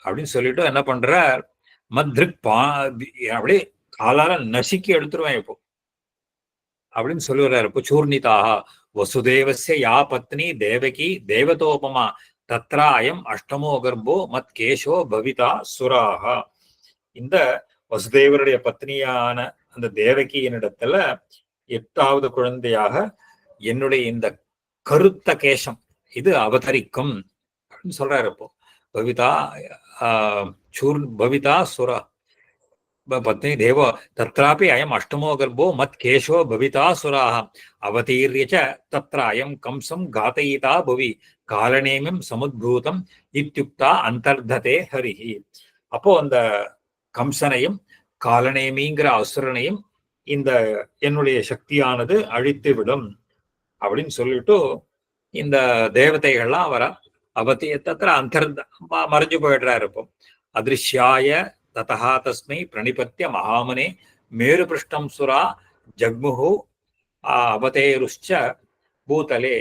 அப்படின்னு சொல்லிட்டு என்ன பண்ற, மத்ருக் அப்படியே காலால நசுக்கி எடுத்துருவேன் இப்போ அப்படின்னு சொல்லுறாரு. இப்போ சூர்ணிதாக வசுதேவஸ்ய யா பத்னி தேவகி தேவதோபமா தத்ரா அயம் அஷ்டமோ கர்ப்போ மத் கேஷோ பவிதா சுராக. இந்த வசுதேவருடைய பத்னியான அந்த தேவகியினிடத்துல 8வது குழந்தையாக என்னுடைய இந்த கருத்த கேசம் இது அவதரிக்கும் அப்படின்னு சொல்றாரு. இப்போ பவிதா பவிதா சுரா பத்னி தேவோ தத்ராபி அயம் அஷ்டமோ கர்ப்போ மத் கேஷோ பவிதா சுராக அவதீர்ய ச தத்ர அயம் கம்சம் காதயிதா புவி காலநேமிம் சமுத்பூதம் இத்யுக்தா அந்தர்ததே ஹரிஹி. அப்போ அந்த கம்சனையும் காலநேமிங்கிற அசுரனையும் இந்த என்னுடைய சக்தியானது அழித்து விடும் அப்படின்னு சொல்லிட்டு இந்த தேவதைகள்லாம் அவரை அவத்தியத்திர மறைஞ்சு போயிடுறாரு. இப்போ அதிருஷ்யாய ததா தஸ்மை பிரணிபத்திய மகாமனே மேரு பிருஷ்டம் சுரா ஜக்முஹு அவதேருஷ்ச பூதலே.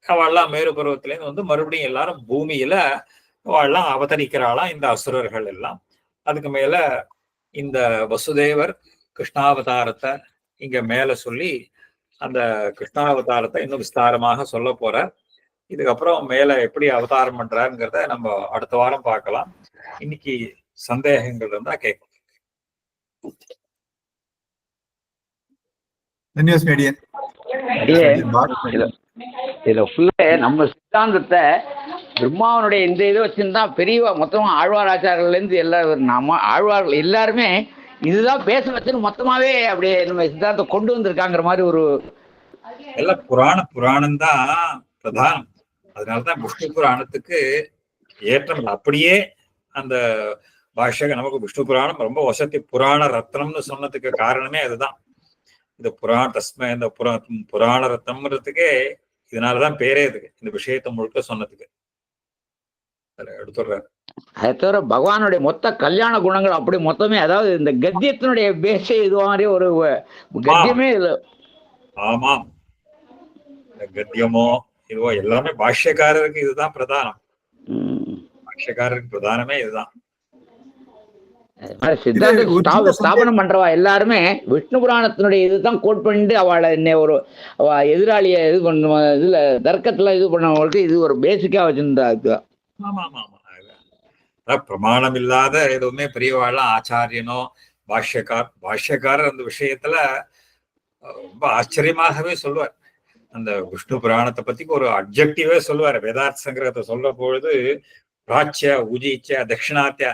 அவள்லாம் மேரு பருவத்திலேருந்து வந்து மறுபடியும் எல்லாரும் பூமியில அவள்லாம் அவதரிக்கிறாளாம் இந்த அசுரர்கள் எல்லாம். அதுக்கு மேல இந்த வசுதேவர் கிருஷ்ணாவதாரத்தை இங்க மேல சொல்லி அந்த கிருஷ்ணாவதாரத்தை இன்னும் விஸ்தாரமாக சொல்ல போறார். இதுக்கப்புறம் மேல எப்படி அவதாரம் பண்றாருங்கிறத நம்ம அடுத்த வாரம் பார்க்கலாம். இன்னைக்கு சந்தேகங்கள் இருந்தா கேட்கும். இதுல ஃபுல்லா நம்ம சித்தாந்தத்தை பிரம்மாவனுடைய இந்த இதை வச்சுருந்தா பெரிய மொத்தமா ஆழ்வார் ஆச்சாரங்கள்ல இருந்து எல்லாரும் நம்ம ஆழ்வார்கள் எல்லாருமே இதுதான் பேச வச்சுன்னு மொத்தமாவே அப்படியே நம்ம சித்தாந்தத்தை கொண்டு வந்திருக்காங்கிற மாதிரி ஒரு எல்லாம் புராணம் தான் பிரதானம். அதனாலதான் விஷ்ணு புராணத்துக்கு ஏற்றம். அப்படியே அந்த பாஷக நமக்கு விஷ்ணு புராணம் ரொம்ப வசதி புராண ரத்னம்னு சொன்னதுக்கு காரணமே அதுதான். இந்த இந்த புராண ரத்னம்ன்றதுக்கே இதனாலதான் பேரே இதுக்கு, இந்த விஷயத்தை முழுக்க சொன்னதுக்கு எடுத்துடுறாரு. அதை தவிர பகவானுடைய மொத்த கல்யாண குணங்கள் அப்படி மொத்தமே, அதாவது இந்த கத்தியத்தினுடைய பேசே இது மாதிரி ஒரு கத்தியமே இல்லை. ஆமாம், கத்தியமோ இதுவோ எல்லாமே பாஷ்யக்காரருக்கு இதுதான் பிரதானம். பாஷ்யக்காரருக்கு பிரதானமே இதுதான். சித்தாந்த ஸ்தாபனம் பண்றவா எல்லாருமே விஷ்ணு புராணத்தினுடைய இதுதான் கோட் பண்ணிட்டு அவளை என்ன ஒரு எதிராளிய இது பண்ண இதுல தர்க்கத்துல இது பண்ணவங்களுக்கு இது ஒரு பேசிக்கா வச்சிருந்தா. ஆமா ஆமா ஆமா, பிரமாணம் இல்லாத எதுவுமே பெரியவாழலாம் ஆச்சாரியனோ பாஷ்யக்காரர் அந்த விஷயத்துல ரொம்ப ஆச்சரியமாகவே சொல்லுவார். அந்த விஷ்ணு புராணத்தை பத்தி ஒரு அப்ஜெக்டிவே சொல்லுவார். வேதார்த்த சங்கிரகத்தை சொல்ற பொழுது பிராச்சிய உஜீச்ச தட்சிணாத்திய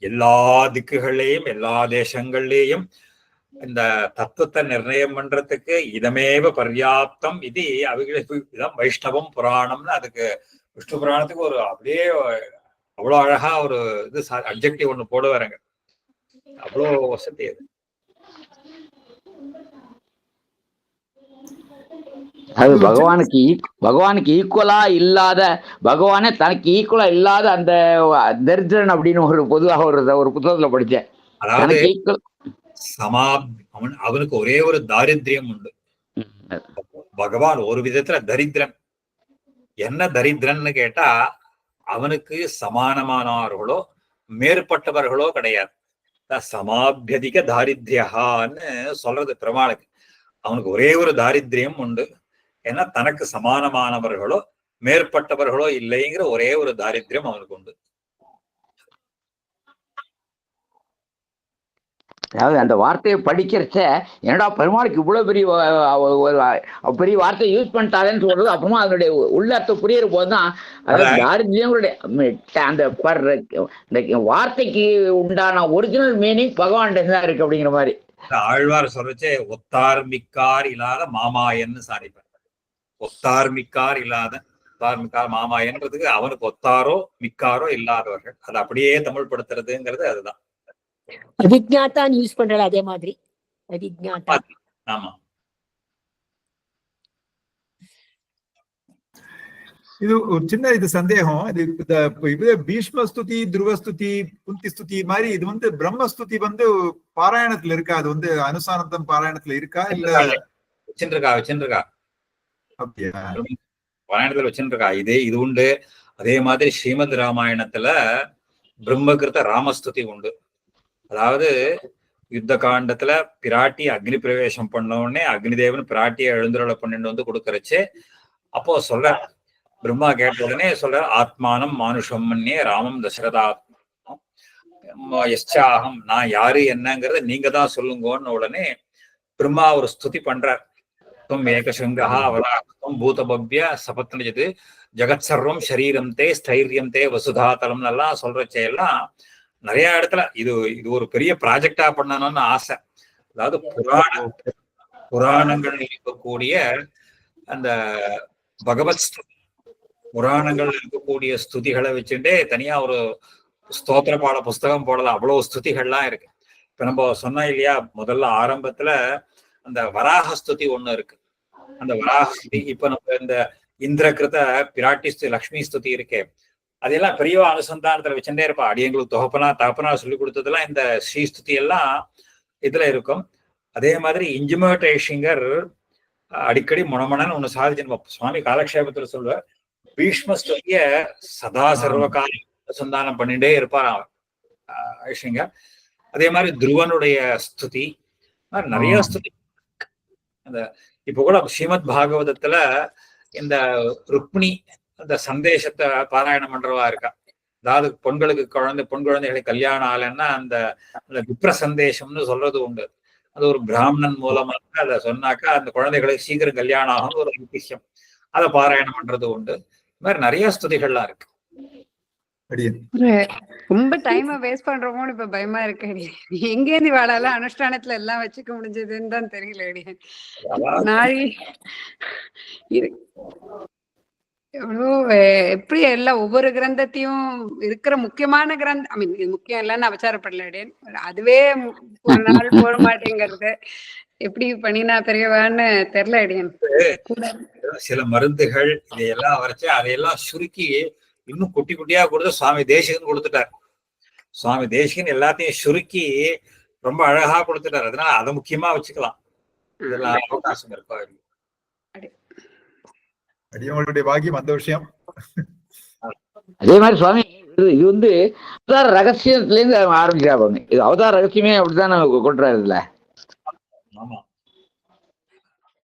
எல்லா திக்குகள்லேயும் எல்லா தேசங்கள்லேயும் இந்த தத்துவத்தை நிர்ணயம் பண்றதுக்கு இதமேவ பர்யாப்தம் இது அவைகளுக்கு இதான் வைஷ்ணவம் புராணம்னு அதுக்கு விஷ்ணு புராணத்துக்கு ஒரு அப்படியே அவ்வளோ அழகா ஒரு இது அப்ஜெக்டிவ் ஒண்ணு போடுவாருங்க. அவ்வளோ வசதி அது. அது பகவானுக்கு ஈக்குவலா இல்லாத, பகவானே தனக்கு ஈக்குவலா இல்லாத அந்த தரித்திரன் அப்படின்னு ஒரு பொதுவாக ஒரு புத்தகத்துல படிச்சேன். அதாவது அவனுக்கு ஒரே ஒரு தாரித்ரியம் உண்டு. பகவான் ஒரு விதத்துல தரித்திரன். என்ன தரித்திரன்னு கேட்டா, அவனுக்கு சமானமானவர்களோ மேற்பட்டவர்களோ கிடையாது. சமாபியதிக தாரித்யான்னு சொல்றது பெருமாளுக்கு. அவனுக்கு ஒரே ஒரு தாரித்ரியம் உண்டு. ஏன்னா தனக்கு சமானமானவர்களோ மேற்பட்டவர்களோ இல்லைங்கிற ஒரே ஒரு தாரித்ரியம் அவனுக்கு உண்டு. அதாவது அந்த வார்த்தையை படிக்கிறச்ச என்னடா பெருமாளுக்கு இவ்வளவு பெரிய வார்த்தையை யூஸ் பண்ணிட்டாருன்னு சொல்றது, அப்புறமா அதனுடைய உள்ளர்த்தம் புரியுற போதுதான் அதாவது தாரித்ரியங்களுடைய அந்த வார்த்தைக்கு உண்டான ஒரிஜினல் மீனிங் பகவான் தான் இருக்கு அப்படிங்கிற மாதிரி. ஆழ்வார் சொல்றச்சே ஒத்தார் மிக்கார் இல்லாத மாமாயன்னு சாதிப்பார். ஒத்தார் மிக்கார் இல்லாத மாமாயன்றதுக்கு அவனுக்கு ஒத்தாரோ மிக்காரோ இல்லாதவர்கள், அது அப்படியே தமிழ் படுத்துறதுங்கிறது அதுதான். அவிஜ்ஞாதான் யூஸ் பண்றாள் அதே மாதிரி அவிஜ்ஞாதா. ஆமா. இது ஒரு சின்ன சந்தேகம். இது பீஷ்ம ஸ்துதி, துருவ ஸ்துதி, குந்தி ஸ்துதி மாதிரி இது பிரம்மஸ்துதி பாராயணத்துல இருக்கா? அது அனுசானத்தம் பாராயணத்துல இருக்கா இல்ல? வச்சுருக்கா அப்படியா? பாராயணத்துல வச்சுருக்கா. இது உண்டு. அதே மாதிரி ஸ்ரீமத் ராமாயணத்துல பிரம்மகிருத ராமஸ்துதி உண்டு. அதாவது யுத்த காண்டத்துல பிராட்டி அக்னி பிரவேசம் பண்ண உடனே அக்னிதேவன் பிராட்டியை எழுந்துருளை பண்ணிட்டு கொடுக்கறச்சு. அப்போ சொல்ற பிரம்மா கேட்ட உடனே சொல்ற ஆத்மானம் மானுஷம் மன்னியே ராமம் தசரதா எஸ்சாகம், நான் யாரு என்னங்கிறத நீங்க தான் சொல்லுங்கன்னு உடனே பிரம்மா ஒரு ஸ்துதி பண்றார். துவம் ஏகசங்கா அவராகம் பூதபவ்ய சபத்னஜது ஜெகத் சர்வம் ஷரீரம் தே ஸ்தைரியம் தே வசுதாதலம் எல்லாம் சொல்றச்செல்லாம் நிறைய இடத்துல இது ஒரு பெரிய ப்ராஜெக்டா பண்ணணும்னு ஆசை. அதாவது புராணங்கள் இருக்கக்கூடிய அந்த பகவத் புராணங்கள் இருக்கக்கூடிய ஸ்துதிகளை வச்சுட்டே தனியா ஒரு ஸ்தோத்திர பாட புஸ்தகம் போடலாம். அவ்வளவு ஸ்துதிகள்லாம் இருக்கு. இப்ப நம்ம சொன்னோம் இல்லையா, முதல்ல ஆரம்பத்துல அந்த வராக ஸ்துதி ஒண்ணு இருக்கு. அந்த வராக ஸ்துதி இப்ப நம்ம இந்த இந்திரகிருத பிராட்டி லக்ஷ்மி ஸ்துதி இருக்கே, அதெல்லாம் பெரியவா அனுசந்தானத்துல வச்சுட்டே இருப்பா. அடியங்களுக்கு தகப்பனா சொல்லி கொடுத்ததெல்லாம் இந்த ஸ்ரீஸ்துதி எல்லாம் இதுல இருக்கும். அதே மாதிரி இஞ்சிமேட்டேஷிங்கர் அடிக்கடி முனமனன்னு ஒண்ணு சாதிச்சு சுவாமி காலக்ஷேபத்துல சொல்லுவார். பீஷ்ம ஸ்துதிய சதா சர்வகால அனுசந்தானம் பண்ணிட்டே இருப்பார் ஐஷிங்கர். அதே மாதிரி துருவனுடைய ஸ்துதி, நிறைய ஸ்துதி. அந்த இப்ப கூட ஸ்ரீமத் பாகவதத்துல இந்த ருக்மிணி அந்த சந்தேசத்தை பாராயணம் பண்றவா இருக்கா. அதாவது பொன் குழந்தைகளுக்கு கல்யாணம் ஆகலைன்னா அந்த விப்ர சந்தேசம்னு சொல்றது உண்டு. அது ஒரு பிராமணன் மூலமாக அதை சொன்னாக்கா அந்த குழந்தைகளுக்கு சீக்கிரம் கல்யாணம் ஆகும் ஒரு ஐதிஹ்யம். அதை பாராயணம் பண்றது உண்டு. இந்த மாதிரி நிறைய ஸ்துதிகள்லாம் இருக்கு. ரொம்ப டைம் வேஸ்ட் பண்றோமோன்னு இப்ப பயமா இருக்கு. எங்கேருந்து வாழால அனுஷ்டானத்துல எல்லாம் வச்சுக்க முடிஞ்சதுன்னு தான் தெரியல. நாளை எவ்வளோ எப்படி எல்லாம் ஒவ்வொரு கிரந்தத்தையும் இருக்கிற முக்கியமான கிரந்தம், இது முக்கியம் இல்லைன்னு அவசாரப்படல. அதுவே ஒரு நாள் போட மாட்டேங்கிறது எப்படி பண்ணினா பெரியவான்னு தெரியல. அடியன் சில மருந்துகள் இதையெல்லாம் வரைச்சு அதையெல்லாம் சுருக்கி இன்னும் குட்டி குட்டியா கொடுத்து சுவாமி தேசிகன் கொடுத்துட்டார். சுவாமி தேசிகன் எல்லாத்தையும் சுருக்கி ரொம்ப அழகா கொடுத்துட்டார். அதனால அதை முக்கியமா வச்சுக்கலாம். இதெல்லாம் அவகாசம் இருக்கா? அடியவங்களுடைய பாக்கியம் அந்த விஷயம். அதே மாதிரி சுவாமி இது அவதார ரகசியத்துல இருந்து ஆரம்பிக்கிறாங்க. இது அவதார ரகசியமே அப்படிதான் கொண்டுறாரு. ஆமா.